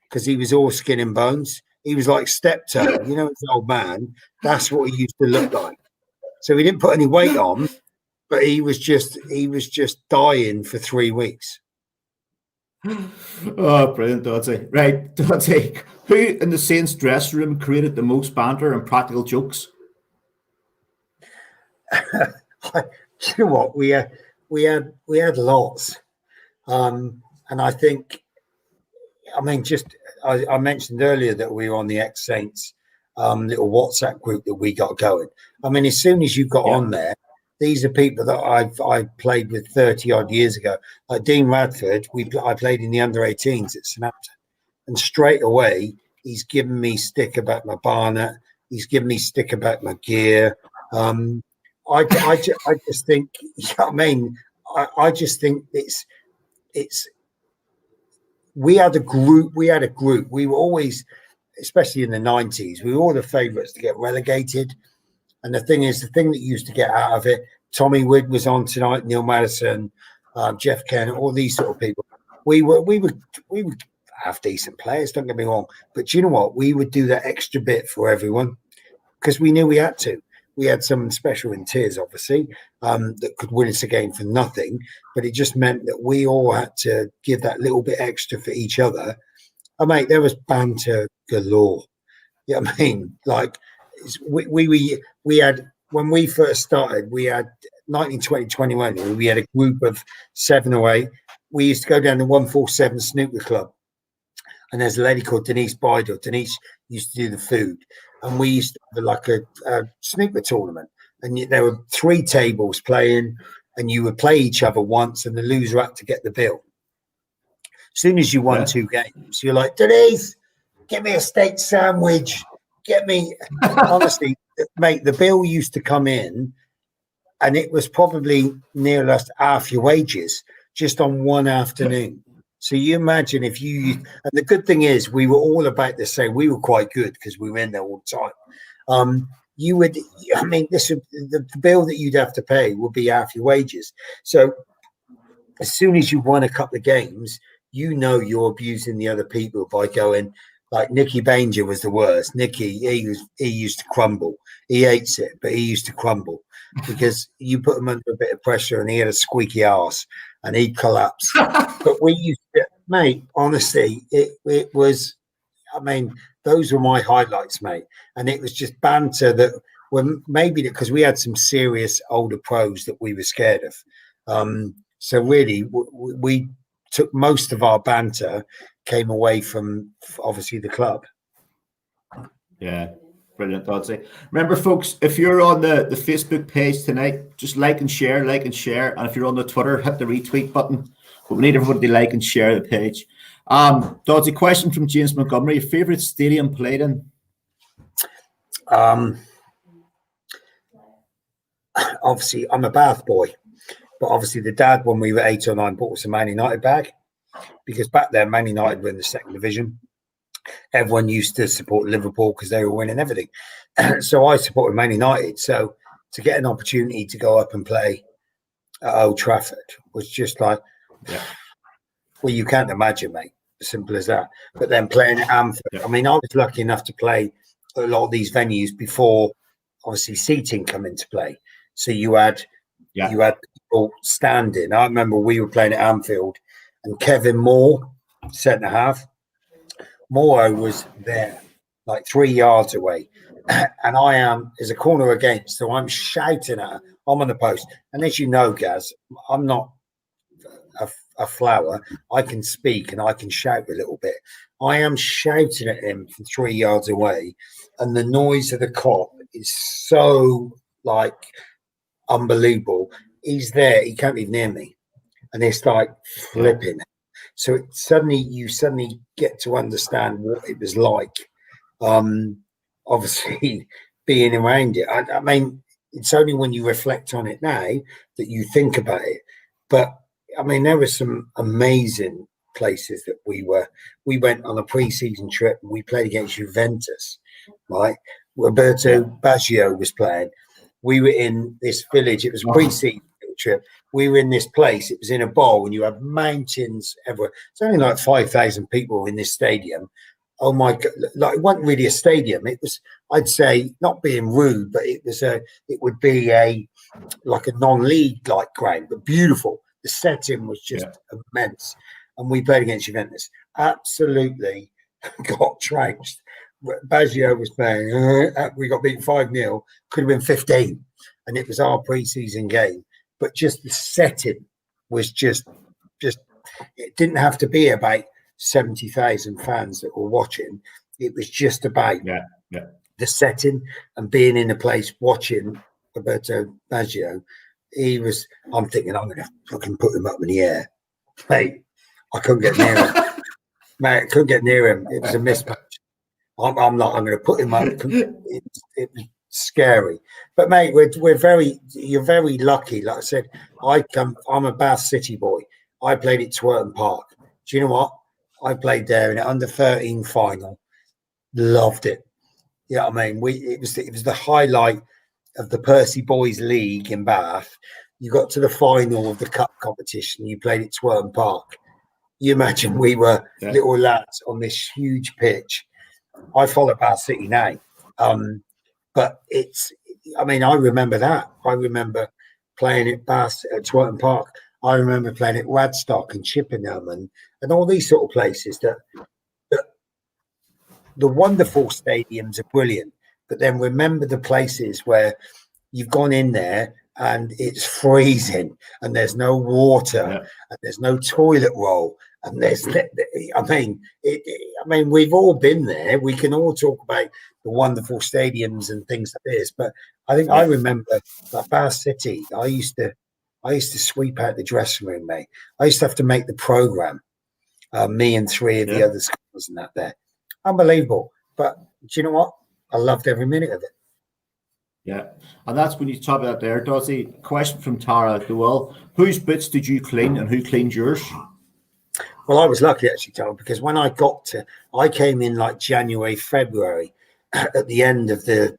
because he was all skin and bones. He was like Steptoe, his old man. That's what he used to look like. So he didn't put any weight on, but he was just dying for 3 weeks. Oh, brilliant, Dodsey. Right, Dodsey. Who in the Saints dressing room created the most banter and practical jokes? You know what? We had lots. And I think, I mean, I mentioned earlier that we were on the ex Saints little WhatsApp group that we got going. I mean, as soon as you got Yeah. on there, these are people that I played with 30 odd years ago. Like Dean Radford, I played in the under 18s at Southampton, and straight away he's given me stick about my Barnet. He's given me stick about my gear. I just think, I mean, I just think it's we had a group. We were always, especially in the 90s, we were all the favourites to get relegated. And the thing is, the thing that you used to get out of it, Tommy Wood was on tonight, Neil Madison, Jeff Kent, all these sort of people. We would have decent players, don't get me wrong. But do you know what? We would do that extra bit for everyone because we knew we had to. We had someone special in Tiers, obviously, that could win us a game for nothing. But it just meant that we all had to give that little bit extra for each other. Oh, mate, there was banter galore. Yeah, I mean, like we had when we first started, we had 1920, 21. We had a group of 7 or 8. We used to go down to 147 Snooker Club, and there's a lady called Denise Bidle. Denise used to do the food, and we used to have like a snooker tournament, and there were 3 tables playing, and you would play each other once, and the loser had to get the bill. As soon as you won 2 games, you're like, Denise, get me a steak sandwich. Get me, honestly, mate, the bill used to come in, and it was probably near enough half your wages just on one afternoon. So you imagine if you, and the good thing is we were all about the same. We were quite good because we were in there all the time. You would, I mean, the bill that you'd have to pay would be half your wages. So as soon as you won a couple of games, you know you're abusing the other people by going, like Nicky Banger was the worst. Nicky, he used to crumble. He hates it, but he used to crumble because you put him under a bit of pressure and he had a squeaky arse and he'd collapse. But we used to, mate, honestly, it was, I mean, those were my highlights, mate. And it was just banter that were maybe because we had some serious older pros that we were scared of. So really, we took most of our banter came away from obviously the club. Yeah, brilliant, Dodsey. Remember, folks, if you're on the Facebook page tonight, just like and share. And if you're on the Twitter, hit the retweet button. But we need everybody to like and share the page. Dodsey, question from James Montgomery. Your favourite stadium played in? Obviously, I'm a Bath boy. But obviously the dad, when we were 8 or 9, bought us a Man United bag. Because back then, Man United were in the 2nd division. Everyone used to support Liverpool because they were winning everything. So I supported Man United. So to get an opportunity to go up and play at Old Trafford was just like, well, you can't imagine, mate. As simple as that. But then playing at Anfield, I mean, I was lucky enough to play a lot of these venues before, obviously, seating come into play. So you had people standing. I remember we were playing at Anfield, and Kevin Moore, centre half, Moore was there, like 3 yards away, and I am as a corner against. So I'm shouting at her. I'm on the post, and as you know, Gaz, I'm not a flower. I can speak and I can shout a little bit. I am shouting at him from 3 yards away, and the noise of the cop is so like unbelievable. He's there. He can't even hear me, and it's like flipping. So you suddenly get to understand what it was like. Obviously, being around it. I mean, it's only when you reflect on it now that you think about it. But I mean, there were some amazing places that we went on a pre-season trip and we played against Juventus, right? Roberto Baggio was playing. We were in this village. It was a pre-season trip. We were in this place. It was in a bowl, and you have mountains everywhere. It's only like 5,000 people in this stadium. Oh my God! Like it wasn't really a stadium. It was, I'd say, not being rude, but it would be like a non-league like ground, but beautiful. The setting was just immense. and we played against Juventus. Absolutely got trounced. Baggio was playing. We got beaten 5-0. Could have been 15, and it was our pre-season game. But just the setting was just. It didn't have to be about 70,000 fans that were watching. It was just about the setting and being in a place watching Roberto Baggio. I'm thinking, I'm going to fucking put him up in the air. Mate, I couldn't get near him. Mate, I couldn't get near him. It was a mismatch. I'm going to put him up. It was scary. But mate, you're very lucky. Like I said, I'm a Bath City boy. I played at Twerton Park. Do you know what? I played there in an under-13 final. Loved it. You know what I mean? It was the highlight of the Percy Boys League in Bath. You got to the final of the cup competition. You played at Twerton Park. You imagine we were little lads on this huge pitch. I follow Bath City now. But I remember that. I remember playing at Twerton Park. I remember playing at Radstock and Chippenham and all these sort of places that the wonderful stadiums are brilliant. But then remember the places where you've gone in there and it's freezing and there's no water and there's no toilet roll and we've all been there. We can all talk about the wonderful stadiums and things like this, but I think I remember that Bath City. I used to sweep out the dressing room, mate. I used to have to make the program. Me and 3 of the other schools and that there. Unbelievable. But do you know what? I loved every minute of it. Yeah. And that's when you talk about there, Dorsey. Question from Tara at the well. Whose boots did you clean and who cleaned yours? Well, I was lucky actually, Tom, because when I came in like January, February, at the end of the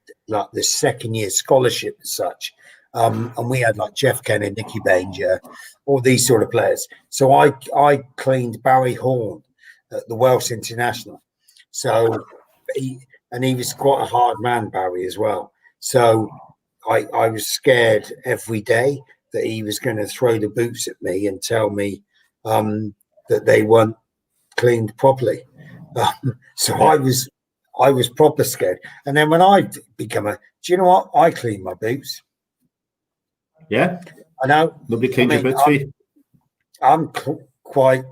second year scholarship as such. And we had like Jeff Kennedy, Nicky Banger, all these sort of players. So I cleaned Barry Horn at the Welsh International. So he was quite a hard man, Barry, as well. So I was scared every day that he was going to throw the boots at me and tell me that they weren't cleaned properly. So I was proper scared. And then when I become do you know what? I clean my boots. Yeah, I know. Nobody cleans your boots for you. I'm quite,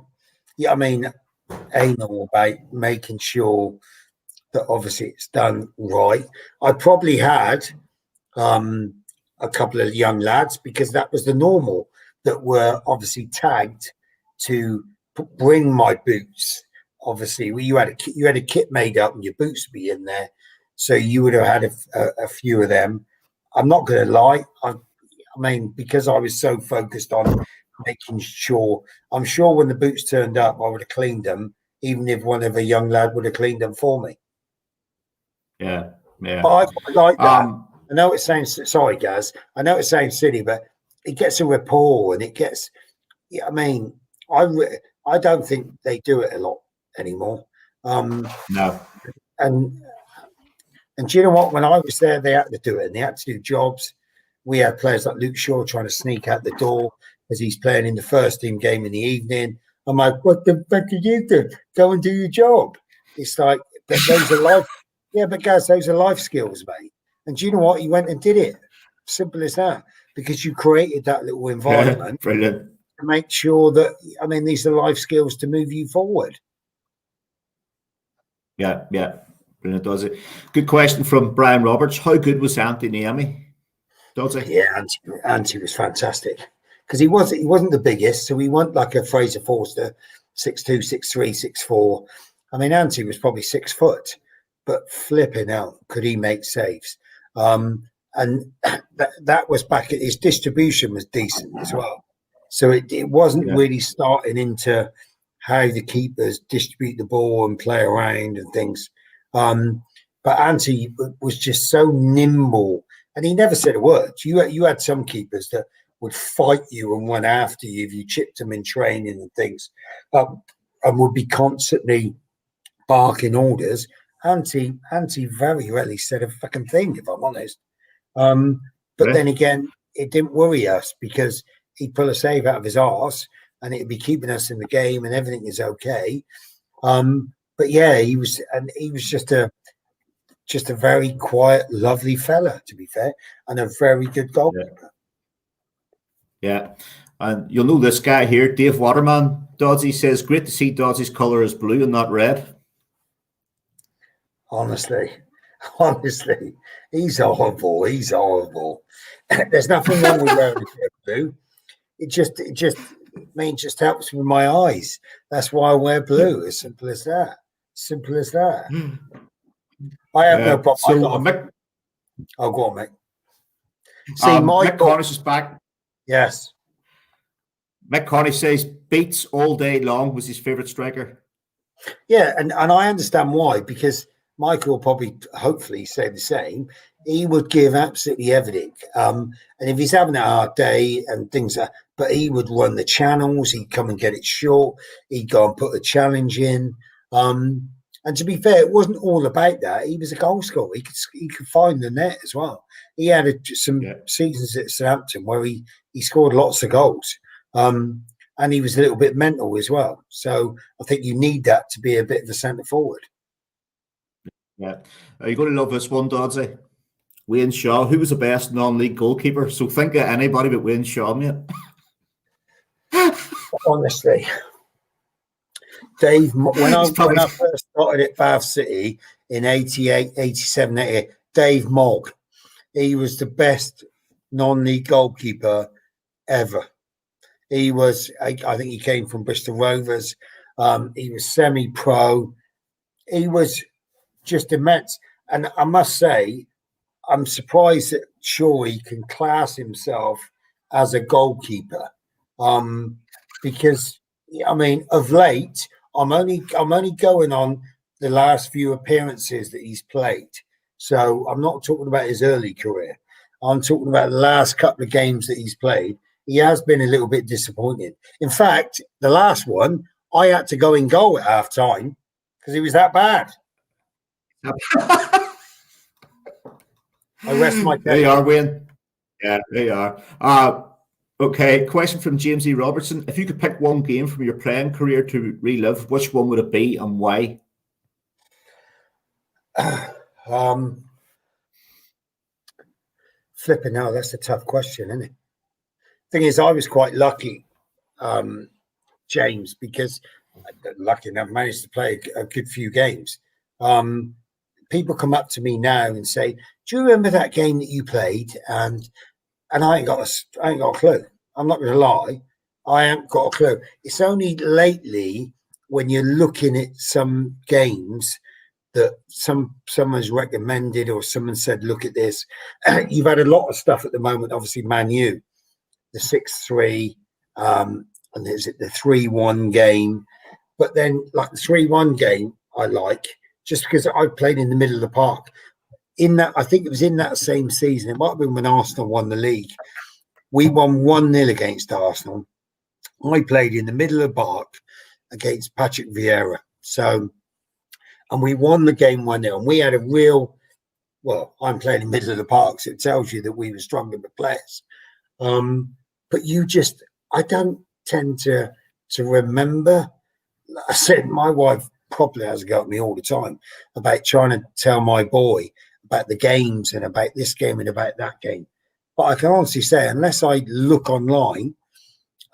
anal about making sure that obviously it's done right. I probably had a couple of young lads because that was the normal that were obviously tagged to bring my boots. Obviously, you had a kit made up and your boots would be in there, so you would have had a few of them. I'm not going to lie. Because I was so focused on making sure, I'm sure when the boots turned up, I would have cleaned them, even if one of a young lad would have cleaned them for me. Yeah. But I like that. I know it sounds, sorry, Gaz, I know it sounds silly, but it gets a rapport and it gets, I don't think they do it a lot anymore. No. And do you know what? When I was there, they had to do it and they had to do jobs. We had players like Luke Shaw trying to sneak out the door as he's playing in the first team game in the evening. I'm like, what the fuck did you do? Go and do your job. It's like, those are life. Yeah, but guys, those are life skills, mate. And do you know what? You went and did it. Simple as that. Because you created that little environment brilliant. To make sure that, these are life skills to move you forward. Yeah. Brilliant, does it? Good question from Brian Roberts. How good was Naomi? Does it? Yeah, Anti was fantastic because he wasn't the biggest, so he wasn't like a Fraser Forster 6'2", 6'3", 6'4". Anti was probably 6 foot, but flipping out, could he make saves? And that was back at his distribution was decent as well. So it wasn't really starting into how the keepers distribute the ball and play around and things. But Anti was just so nimble. And he never said a word. You had some keepers that would fight you and run after you if you chipped them in training and things, and would be constantly barking orders. Anti very rarely said a fucking thing, if I'm honest. But then again, it didn't worry us because he'd pull a save out of his arse and it'd be keeping us in the game, and everything is okay. But yeah, he was just a very quiet, lovely fella, to be fair, and a very good goalkeeper. Yeah. And you'll know this guy here, Dave Waterman. Dodsey says, great to see Dodsey's colour is blue and not red. Honestly, he's horrible. He's horrible. There's nothing wrong with wearing a bit of blue. It just helps with my eyes. That's why I wear blue. As simple as that. Simple as that. I have no problem. So go on, mate. See, Mick Cornish is back. Yes. Mick Cornish says Beats all day long was his favourite striker. Yeah, and I understand why, because Michael will probably, hopefully, say the same. He would give absolutely everything. And if he's having a hard day and things like that, but he would run the channels, he'd come and get it short, he'd go and put a challenge in. And to be fair, it wasn't all about that. He was a goal scorer. He could find the net as well. He had some seasons at Southampton where he scored lots of goals. And he was a little bit mental as well. So I think you need that to be a bit of a centre forward. Yeah. You're going to love this one, Dodsey. Wayne Shaw, who was the best non-league goalkeeper? So think of anybody but Wayne Shaw, mate. Honestly. Dave, when I first started at Bath City in 88, 87, 88, Dave Mogg, he was the best non-league goalkeeper ever. He was, I think he came from Bristol Rovers. He was semi-pro. He was just immense. And I must say, I'm surprised that Shaw can class himself as a goalkeeper. Because, I mean, of late, I'm only going on the last few appearances that he's played. So I'm not talking about his early career. I'm talking about the last couple of games that he's played. He has been a little bit disappointing. In fact, the last one, I had to go in goal at half time because he was that bad. I rest my case. There you are, Wayne. Yeah, there you are. Okay, question from James E. Robertson. If you could pick one game from your playing career to relive, which one would it be and why? Flipping out, that's a tough question, isn't it? Thing is, I was quite lucky, James, because lucky enough managed to play a good few games. People come up to me now and say, "Do you remember that game that you played?" And I ain't got a clue. I'm not going to lie, I haven't got a clue. It's only lately when you're looking at some games that someone's recommended or someone said, "Look at this." You've had a lot of stuff at the moment. Obviously, Man U, the 6-3, and there's the 3-1 game. But then, like the 3-1 game, I like just because I played in the middle of the park. In that, I think it was in that same season. It might have been when Arsenal won the league. We won 1-0 against Arsenal. I played in the middle of the park against Patrick Vieira. So, and we won the game 1-0. And we had a real, well, I'm playing in the middle of the park, so it tells you that we were struggling with players. But I don't tend to remember. Like I said, my wife probably has a go at me all the time about trying to tell my boy about the games and about this game and about that game. But I can honestly say, unless I look online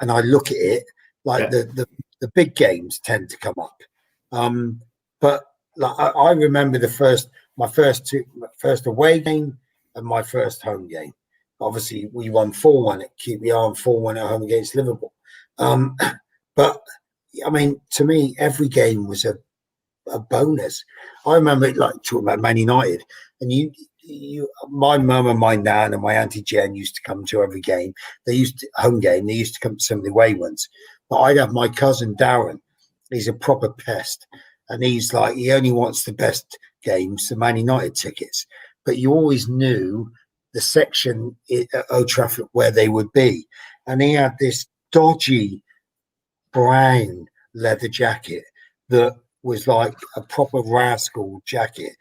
and I look at it, like the big games tend to come up. But like I remember my first away game and my first home game. Obviously, we won 4-1 at QPR and 4-1 at home against Liverpool. But I mean, to me, every game was a bonus. I remember like talking about Man United, and my mum and my nan and my auntie Jen used to come to every game. They used to come to some of the away ones. But I'd have my cousin Darren. He's a proper pest, and he's like, he only wants the best games, the Man United tickets. But you always knew the section at Old Trafford where they would be, and he had this dodgy brown leather jacket that was like a proper rascal jacket.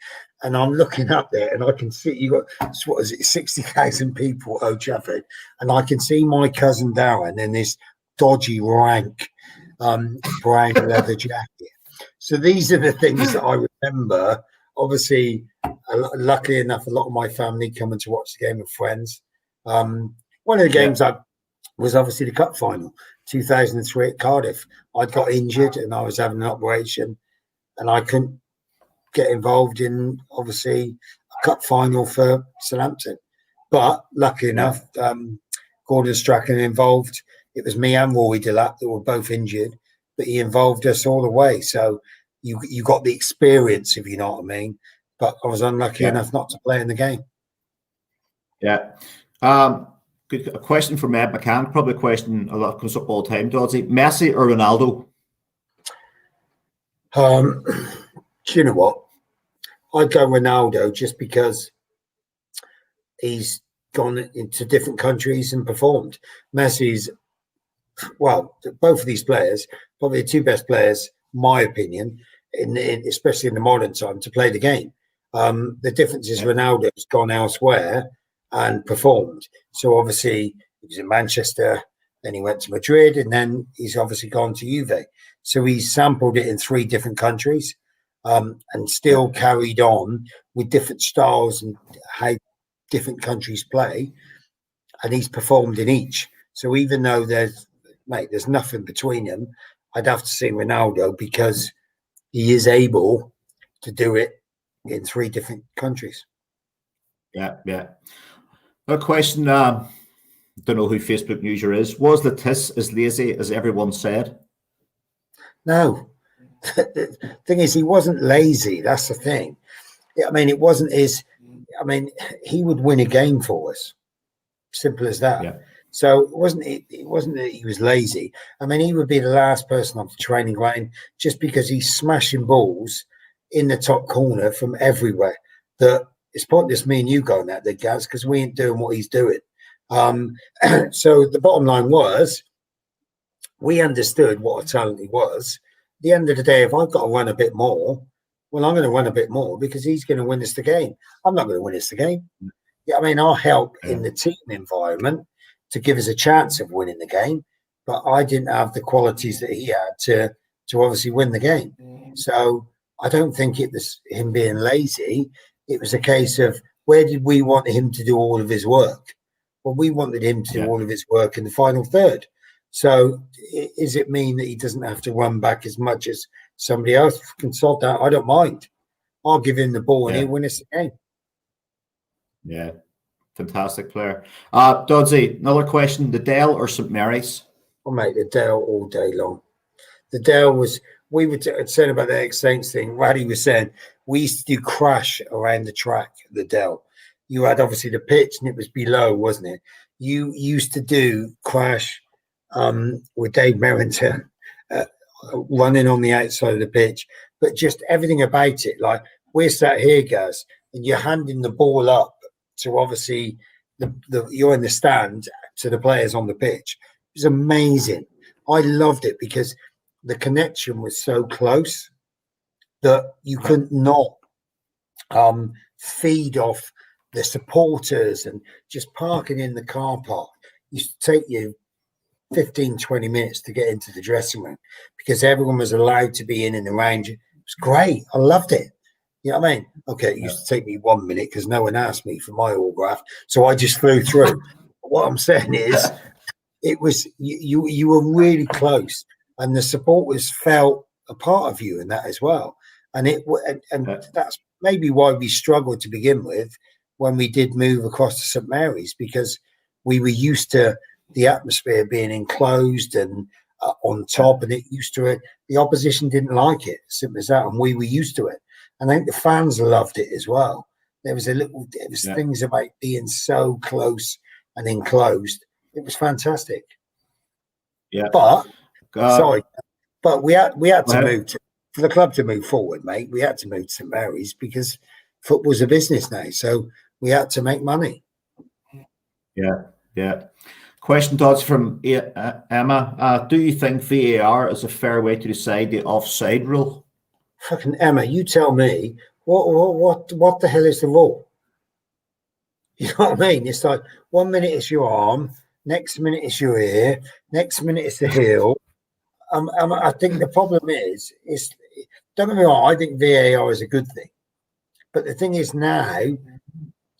And I'm looking up there and I can see you got, what is it, 60,000 people at Old Trafford, and I can see my cousin Darren in this dodgy, rank brown leather jacket. So these are the things that I remember. Obviously, luckily enough, a lot of my family coming to watch the game with friends. One of the games I was obviously the cup final, 2003 at Cardiff. I got injured and I was having an operation, and I couldn't get involved in obviously a cup final for Southampton. But luckily enough, Gordon Strachan involved. It was me and Rory Delap that were both injured, but he involved us all the way. So you got the experience, if you know what I mean. But I was unlucky enough not to play in the game. Yeah. Good. A question from Ed McCann, probably a question a lot comes up all the time, Dodsey. Messi or Ronaldo? Do you know what? I'd go Ronaldo just because he's gone into different countries and performed. Messi's, well, both of these players, probably the two best players, my opinion, especially in the modern time, to play the game. The difference is Ronaldo's gone elsewhere and performed. So obviously he was in Manchester, then he went to Madrid, and then he's obviously gone to Juve. So he's sampled it in 3 different countries and still carried on with different styles and how different countries play, and he's performed in each. So even though there's nothing between them, I'd have to say Ronaldo because he is able to do it in 3 different countries. Yeah. A question, don't know who Facebook user is. Was Lettice as lazy as everyone said? No. The thing is, he wasn't lazy. That's the thing. I mean, it wasn't his. I mean, he would win a game for us. Simple as that. Yeah. So it wasn't that he was lazy. I mean, he would be the last person off the training ground just because he's smashing balls in the top corner from everywhere. That it's pointless me and you going at the Gaz because we ain't doing what he's doing. So the bottom line was, we understood what a talent he was. At the end of the day, if I've got to run a bit more, well, I'm going to run a bit more because he's going to win us the game. I'm not going to win us the game. Yeah, I mean, I'll help in the team environment to give us a chance of winning the game, but I didn't have the qualities that he had to obviously win the game. So I don't think it was him being lazy. It was a case of where did we want him to do all of his work? Well, we wanted him to do all of his work in the final third. So does it mean that he doesn't have to run back as much as somebody else can sort that? I don't mind. I'll give him the ball and he'll win us the game. Yeah. Fantastic player. Dodsey, another question. The Dell or St Mary's? I'll make the Dell all day long. The Dell was, we were saying about the ex-Saints thing, Raddy was saying, we used to do crash around the track, the Dell. You had obviously the pitch and it was below, wasn't it? You used to do crash with Dave Merrington running on the outside of the pitch, but just everything about it. Like we're sat here, guys, and you're handing the ball up to obviously you're in the stand to the players on the pitch. It was amazing. I loved it because the connection was so close that you couldn't not feed off the supporters, and just parking in the car park used to take you 15, 20 minutes to get into the dressing room because everyone was allowed to be in and around you. It was great. I loved it. You know what I mean? Okay, it used to take me 1 minute because no one asked me for my autograph, so I just flew through. What I'm saying is, it was you were really close, and the supporters felt a part of you in that as well. And that's maybe why we struggled to begin with when we did move across to St Mary's, because we were used to the atmosphere being enclosed and on top, and it used to it. The opposition didn't like it, simple as that, and we were used to it. And I think the fans loved it as well. There was things about being so close and enclosed. It was fantastic. Yeah. But but we had to move for the club to move forward, mate. We had to move to St Mary's because football's a business now. So we had to make money. Yeah. Question, Dodds, from Emma. Do you think VAR is a fair way to decide the offside rule? Fucking Emma, you tell me what the hell is the rule? You know what I mean? It's like 1 minute it's your arm, Next minute it's your ear. Next minute it's the heel. I think the problem is don't get me wrong. I think VAR is a good thing, but the thing is now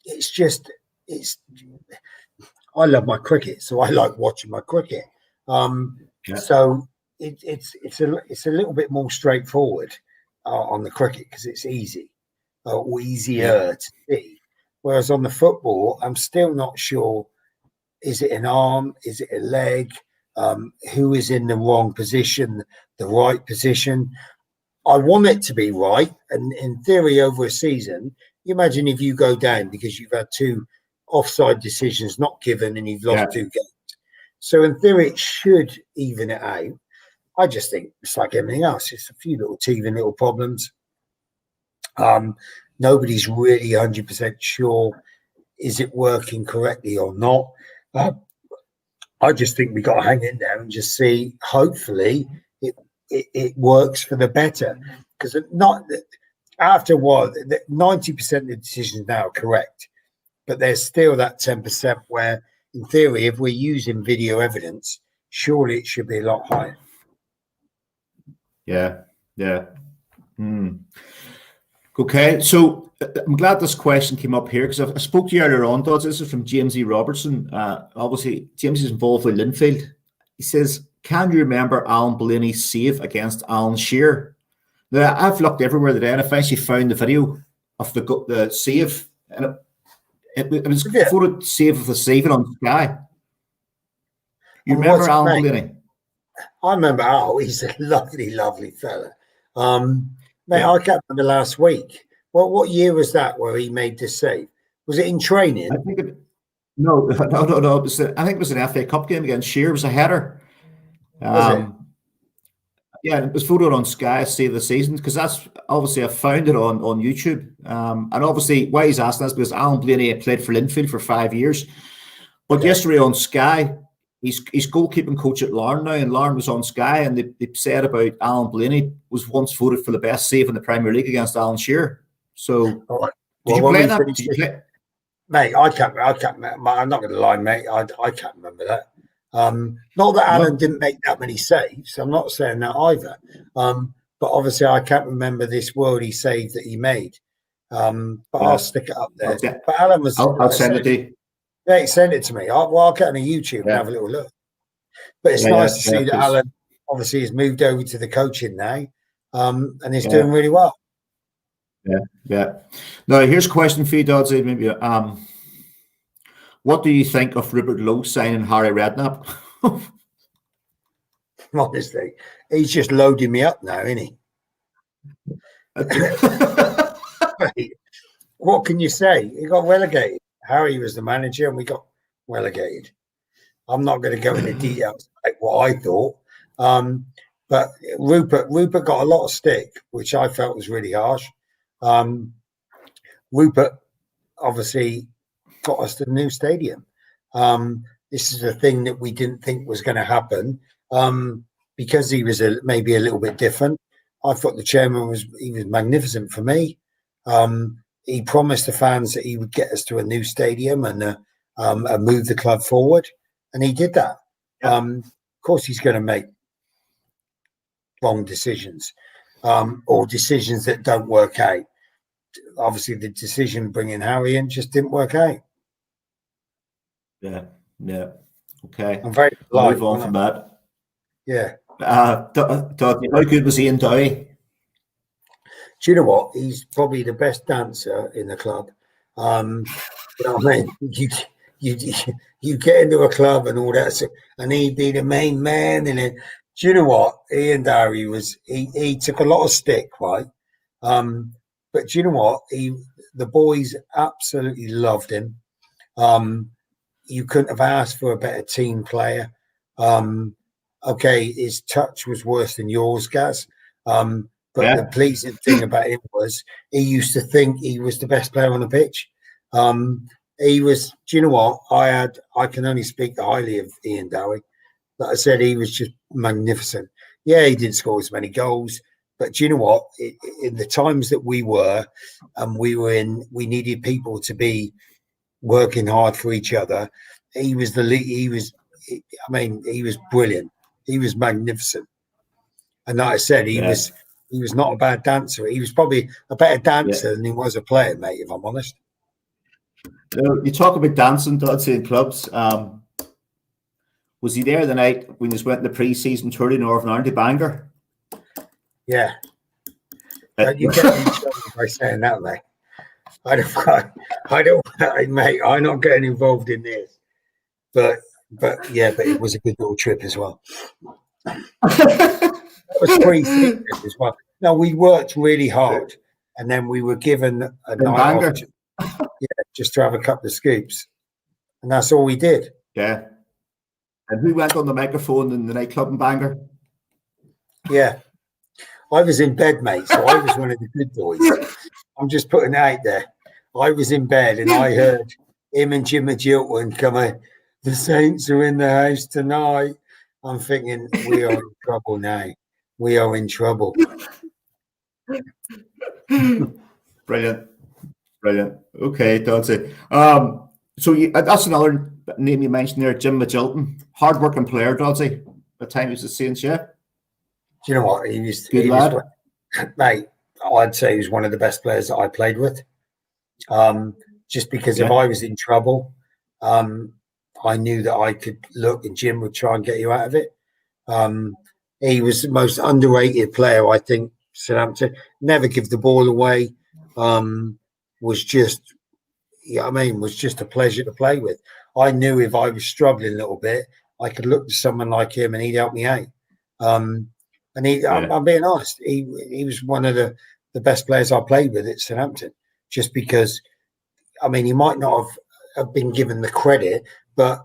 it's. I love my cricket, so I like watching my cricket. So it's a little bit more straightforward on the cricket because it's easy or easier to see. Whereas on the football, I'm still not sure. Is it an arm? Is it a leg? Who is in the wrong position, the right position? I want it to be right. And in theory, over a season, you imagine if you go down because you've had 2 offside decisions not given and you've lost 2 games. So in theory, it should even it out. I just think it's like everything else. It's a few little teething little problems. Nobody's really 100% sure, is it working correctly or not? I just think we got to hang in there and just see, hopefully, it works for the better. Because not after a while, 90% of the decisions now are correct. But there's still that 10% where, in theory, if we're using video evidence, surely it should be a lot higher. Yeah. Okay, so I'm glad this question came up here because I spoke to you earlier on, Dodds. This is from James E. Robertson. Obviously, James is involved with Linfield. He says, can you remember Alan Blaney's save against Alan Shearer? Now, I've looked everywhere today and I finally found the video of the save. And it was photo save of the saving on Sky. You remember Alan Blaney? I remember Al. He's a lovely, lovely fella. I can't remember last week. Well, what year was that where he made this save? Was it in training? No. I think it was an FA Cup game against Shearer. It was a header. Was it? Yeah, it was photoed on Sky Save the Season because that's obviously I found it on YouTube. And obviously why he's asking us because Alan Blaney had played for Linfield for 5 years. But yesterday on Sky, he's goalkeeping coach at Larne now, and Larne was on Sky, and they said about Alan Blaney was once voted for the best save in the Premier League against Alan Shearer. So, did you play that? Did you play? Mate, I can't. I'm not going to lie, mate. I can't remember that. Not that Alan didn't make that many saves. I'm not saying that either. But obviously, I can't remember this worldy save that he made. But I'll stick it up there. But Alan was. I'll send it to you. Yeah, send it to me. I'll get on YouTube and have a little look. But it's nice to see that Alan obviously has moved over to the coaching now, and he's doing really well. Yeah. Now, here's a question for you, Dodsey. Maybe, what do you think of Rupert Lowe signing Harry Redknapp? Honestly, he's just loading me up now, isn't he? What can you say? He got relegated. Harry was the manager and we got relegated. I'm not going to go into details like what I thought. But Rupert got a lot of stick, which I felt was really harsh. Rupert obviously got us the new stadium. This is a thing that we didn't think was going to happen because he was maybe a little bit different. I thought the chairman was magnificent for me. He promised the fans that he would get us to a new stadium and move the club forward, and he did that. Yeah. Of course, he's going to make wrong decisions or decisions that don't work out. Obviously, the decision bringing Harry in just didn't work out. Yeah. Okay. I'm very move on from that. Yeah. How good was Ian Dowie? Do you know what? He's probably the best dancer in the club. You know what I mean? You get into a club and all that, and he'd be the main man. And then, do you know what? Ian Dowie he took a lot of stick, right? But do you know what? The boys absolutely loved him. You couldn't have asked for a better team player. Okay, his touch was worse than yours, Gaz. But the pleasing thing about him was he used to think he was the best player on the pitch. He was, do you know what? I can only speak highly of Ian Dowie. Like I said, he was just magnificent. Yeah, he didn't score as many goals, but do you know what? In the times that we were, we needed people to be working hard for each other. he was the lead. He was brilliant. He was magnificent. And like I said, he was not a bad dancer. He was probably a better dancer than he was a player, mate, if I'm honest. You talk about dancing, Dodsey, in clubs. Was he there the night when you went in the pre-season tour in Northern Ireland to Bangor? Yeah. You get me in trouble by saying that, mate. I don't, mate. I'm not getting involved in this. But it was a good little trip as well. It was pre-season as well. No, we worked really hard, and then we were given a night off, just to have a couple of scoops, and that's all we did. Yeah. And who went on the microphone in the nightclub in Bangor? Yeah, I was in bed, mate. So I was one of the good boys. I'm just putting it out there. I was in bed, and I heard him and Jim Magilton coming. The Saints are in the house tonight. I'm thinking, we are in trouble now. We are in trouble. Brilliant. Okay, Dodsey. So that's another name you mentioned there, Jim Magilton. Hard-working player, Dodsey. The time he was the Saints, yeah? Do you know what? He was good lad. Mate, I'd say he was one of the best players that I played with. Just because if I was in trouble, I knew that I could look and Jim would try and get you out of it. He was the most underrated player, I think, Southampton. Never give the ball away. Was just a pleasure to play with. I knew if I was struggling a little bit, I could look to someone like him and he'd help me out. I'm being honest, he was one of the best players I played with at Southampton, just because, he might not have been given the credit, but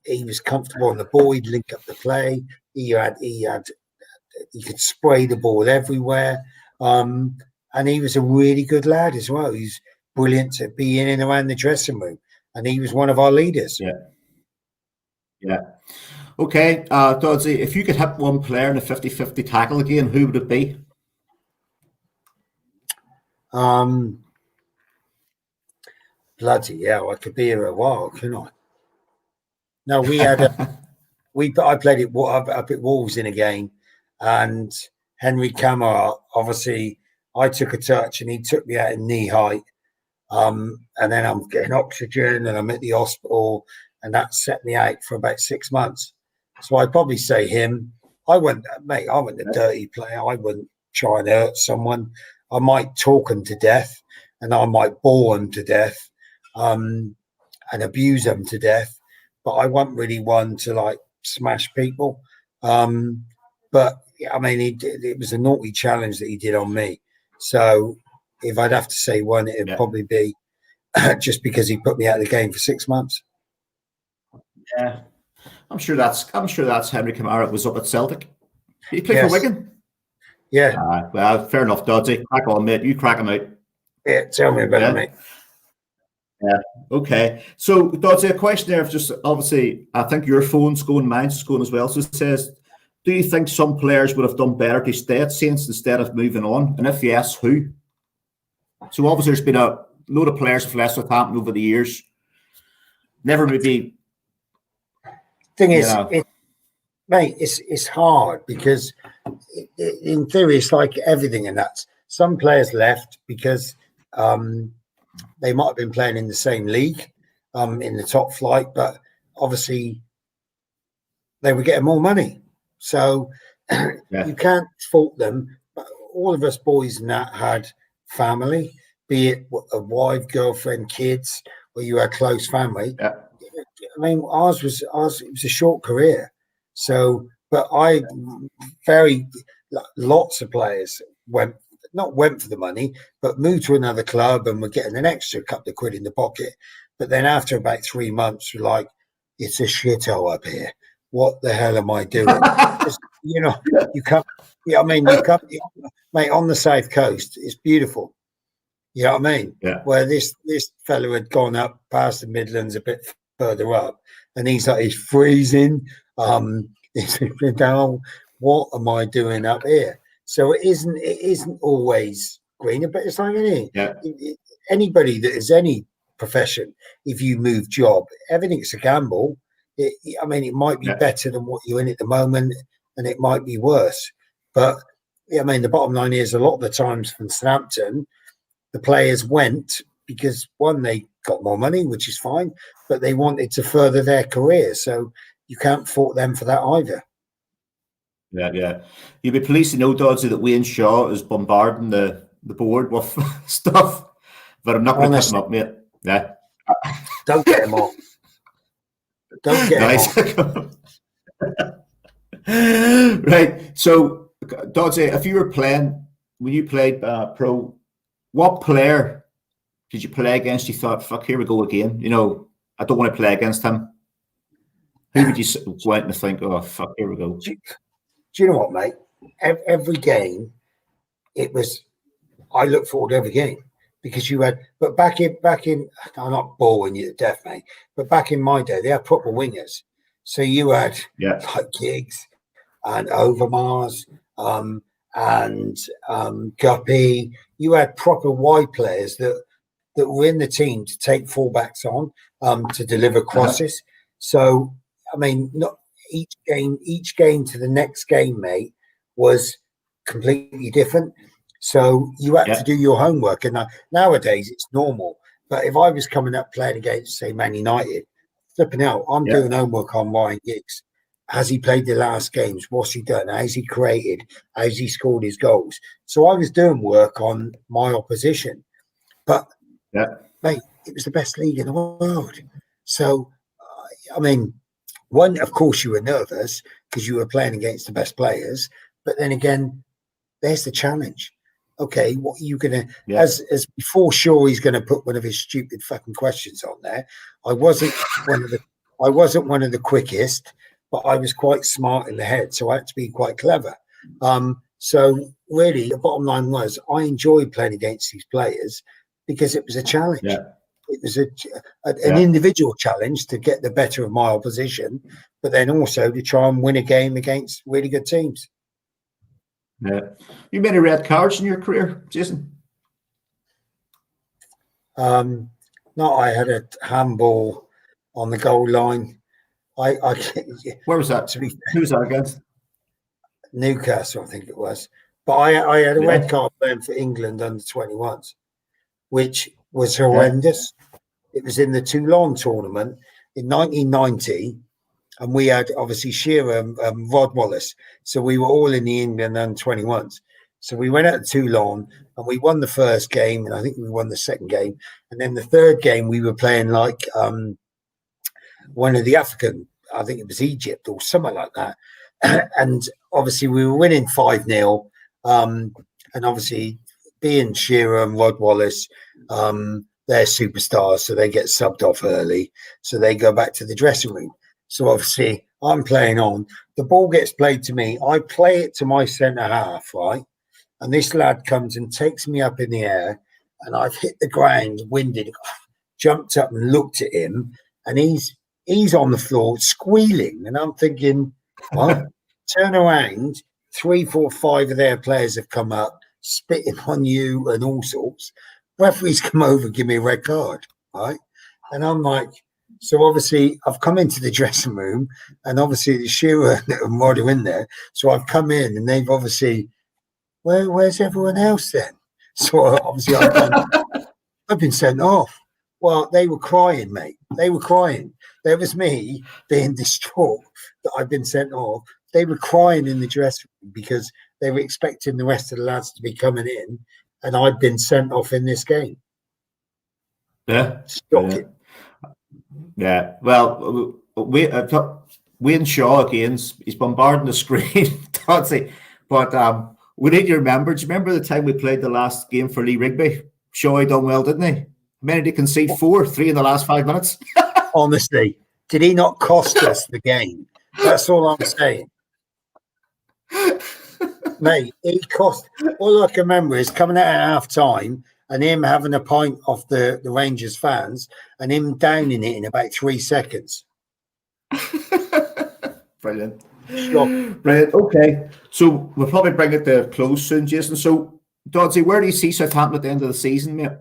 he was comfortable on the ball. He'd link up the play. He could spray the ball everywhere. And he was a really good lad as well. He's brilliant to be in and around the dressing room. And he was one of our leaders. Yeah. Okay, Dodsey, if you could hit one player in a 50-50 tackle again, who would it be? Bloody hell, I could be here a while, couldn't I? No, we had I played it up at Wolves in a game, and Henry Camara, obviously, I took a touch and he took me out in knee height. And then I'm getting oxygen and I'm at the hospital, and that set me out for about 6 months. So I'd probably say him. I wasn't a dirty player. I wouldn't try and hurt someone. I might talk them to death, and I might bore them to death, and abuse them to death. But I wasn't really one to like smash people. But it was a naughty challenge that he did on me. So if I'd have to say one, it'd probably be just because he put me out of the game for 6 months. Yeah, I'm sure that's Henry Camara was up at Celtic. He played for Wigan. Yeah. Well, fair enough, Dodsey. Crack on, mate. You crack him out. Yeah, tell me about it, mate. Yeah. Okay. So, Dodsey, a question there of just obviously, I think your phone's going, mine's going as well. So it says, do you think some players would have done better to stay at Saints instead of moving on? And if yes, who? So obviously there's been a load of players who've left Southampton over the years. Never maybe. Thing is, it's hard because in theory it's like everything, and that's some players left because they might have been playing in the same league, in the top flight, but obviously they were getting more money. So you can't fault them. But all of us boys and that had family, be it a wife, girlfriend, kids, or you had close family. Yeah. Ours was a short career. So, but lots of players went for the money, but moved to another club and were getting an extra couple of quid in the pocket. But then after about 3 months, we're like, it's a shithole up here. What the hell am I doing? You come, mate, on the South Coast, it's beautiful. You know what I mean? Yeah. Where this fellow had gone up past the Midlands a bit further up, and he's freezing. He's down. What am I doing up here? So it isn't always greener, but it's like anybody that is any profession. If you move job, everything's a gamble. I mean, it might be better than what you're in at the moment, and it might be worse. But I mean, the bottom line is a lot of the times from Southampton, the players went because one, they got more money, which is fine, but they wanted to further their career. So you can't fault them for that either. Yeah. You'll be pleased to know, Dodsey, that Wayne Shaw is bombarding the board with stuff, but I'm not going to cut him up, mate. Yeah. Don't get him off. Don't get him off. Right. So, Dodsey, if you were playing, when you played pro, what player did you play against? You thought, fuck, here we go again. You know, I don't want to play against him. Who would you go out and think, oh, fuck, here we go? Do you know what, mate? Every game, it was, I look forward to every game because you had, but back in, I'm not boring you to death, mate, but back in my day, they had proper wingers. So you had like Giggs and Overmars and Guppy. You had proper wide players that were in the team to take fullbacks on, to deliver crosses. So, I mean, not each game to the next game, mate, was completely different. So you had to do your homework. And nowadays it's normal. But if I was coming up playing against, say, Man United, flipping out, I'm doing homework on Ryan Giggs. Has he played the last games? What's he done? Has he created? Has he scored his goals? So I was doing work on my opposition. But, mate, it was the best league in the world. So, I mean, one, of course, you were nervous because you were playing against the best players. But then again, there's the challenge. Okay, what are you going to, as before, sure, he's going to put one of his stupid fucking questions on there. I wasn't one of the quickest, but I was quite smart in the head. So I had to be quite clever. So really, the bottom line was I enjoyed playing against these players because it was a challenge. It was an individual challenge to get the better of my opposition, but then also to try and win a game against really good teams. Yeah. You made any red cards in your career, Jason? No, I had a handball on the goal line. Where was that? Who was that against? Newcastle, I think it was. But I had a red card playing for England under 21s, which was horrendous. It was in the Toulon tournament in 1990, and we had obviously Shearer and Rod Wallace. So we were all in the England under 21s. So we went out to Toulon and we won the first game, and I think we won the second game. And then the third game we were playing like one of the African, I think it was Egypt or something like that. And obviously we were winning 5-0. And obviously being Shearer and Rod Wallace, they're superstars, so they get subbed off early. So they go back to the dressing room. So obviously I'm playing on. The ball gets played to me. I play it to my centre half, right? And this lad comes and takes me up in the air, and I've hit the ground, winded, jumped up and looked at him, and he's on the floor squealing. And I'm thinking, what? Turn around, 3, 4, 5 of their players have come up, spitting on you and all sorts. Referees come over, give me a red card, right? And I'm like, so obviously I've come into the dressing room, and obviously the Shearer and Rod are in there. So I've come in, and they've obviously, where's everyone else then? So obviously I've been sent off. Well, they were crying, mate. They were crying. There was me being distraught that I've been sent off. They were crying in the dressing room because they were expecting the rest of the lads to be coming in, and I'd been sent off in this game. Yeah. Shocking. Yeah. Well, Wayne Shaw again, he's bombarding the screen, Dodsey. But we need to remember, do you remember the time we played the last game for Lee Rigby? Shaw done well, didn't he? Managed to concede 3 in the last 5 minutes. Honestly, did he not cost us the game? That's all I'm saying. Mate, he cost. All I can remember is coming out at half time and him having a pint off the Rangers fans and him downing it in about 3 seconds. Brilliant. Shock. Brilliant. Okay. So we'll probably bring it to a close soon, Jason. So, Dodsey, where do you see Southampton at the end of the season, mate?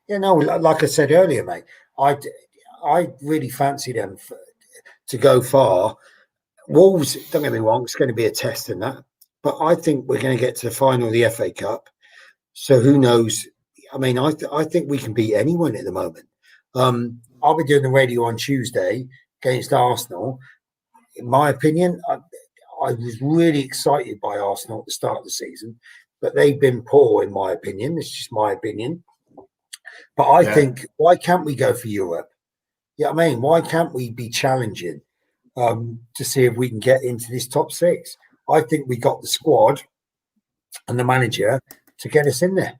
No, like I said earlier, mate, I really fancy them to go far. Wolves, don't get me wrong, it's going to be a test in that, but I think we're going to get to the final of the FA Cup. So who knows? I mean, I think we can beat anyone at the moment. I'll be doing the radio on Tuesday against Arsenal. In my opinion, I was really excited by Arsenal at the start of the season, but they've been poor, in my opinion. It's just my opinion. But I think, why can't we go for Europe? I mean, why can't we be challenging to see if we can get into this top 6? I think we got the squad and the manager to get us in there.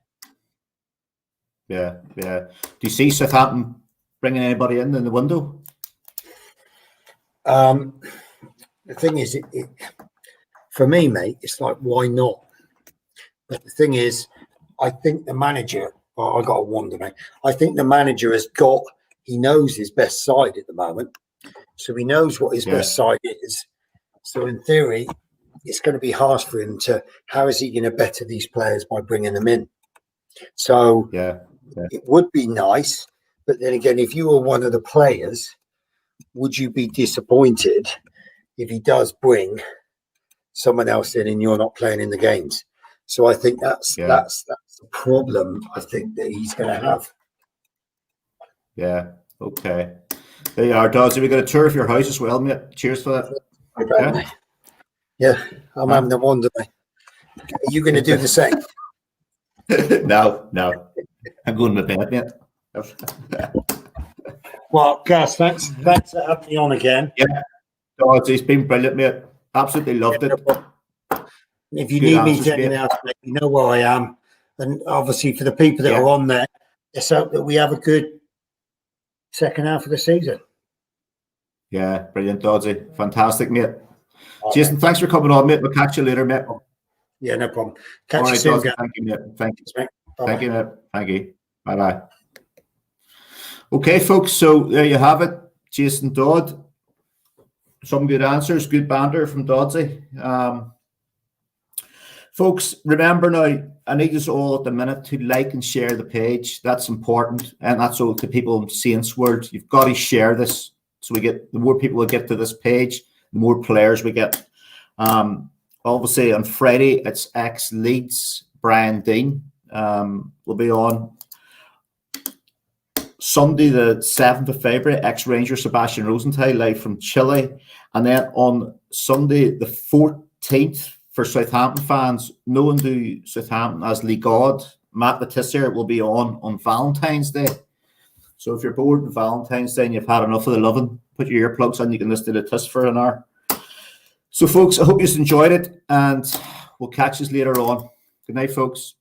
Yeah. Do you see Southampton bringing anybody in the window? The thing is, it for me, mate, it's like, why not? But the thing is, I think the manager, I got to wonder, mate. I think the manager he knows his best side at the moment. So he knows what his best side is. So in theory, it's going to be harsh for him how is he going to better these players by bringing them in? So it would be nice. But then again, if you were one of the players, would you be disappointed if he does bring someone else in and you're not playing in the games? So I think that's the problem I think that he's going to have. Yeah. Okay. There you are, Dodsey. We got a tour of your house as well, mate. Cheers for that. I'm having a wonder, mate. Are you going to do the same? No. I'm going to bed, mate. Well, Gus, thanks for having me on again. Yeah. Dodsey, it's been brilliant, mate. Absolutely loved it. If you need me to anything else, mate, you know where I am. And obviously, for the people that are on there, let's hope that we have a good second half of the season. Yeah, brilliant, Dodsey. Fantastic, mate. Jason, thanks for coming on, mate. We'll catch you later, mate. Yeah, no problem. Catch you soon, Dodsey, thank you, mate. Thank you. Thank you, mate. Thank you. Bye-bye. Okay, folks, so there you have it. Jason Dodd. Some good answers, good banter from Dodsey. Folks, remember now, I need us all at the minute to like and share the page. That's important. And that's all to people in Saints World. You've got to share this so the more people we get to this page, the more players we get. Obviously, on Friday, it's ex-Leeds, Brian Dean will be on. Sunday, the 7th of February, ex-Ranger Sebastian Rosenthal live from Chile. And then on Sunday, the 14th, for Southampton fans, known to Southampton as Lee God, Matt Letizia will be on Valentine's Day. So if you're bored on Valentine's Day and you've had enough of the loving, put your earplugs on, you can listen to Letizia for an hour. So folks, I hope you enjoyed it and we'll catch you later on. Good night, folks.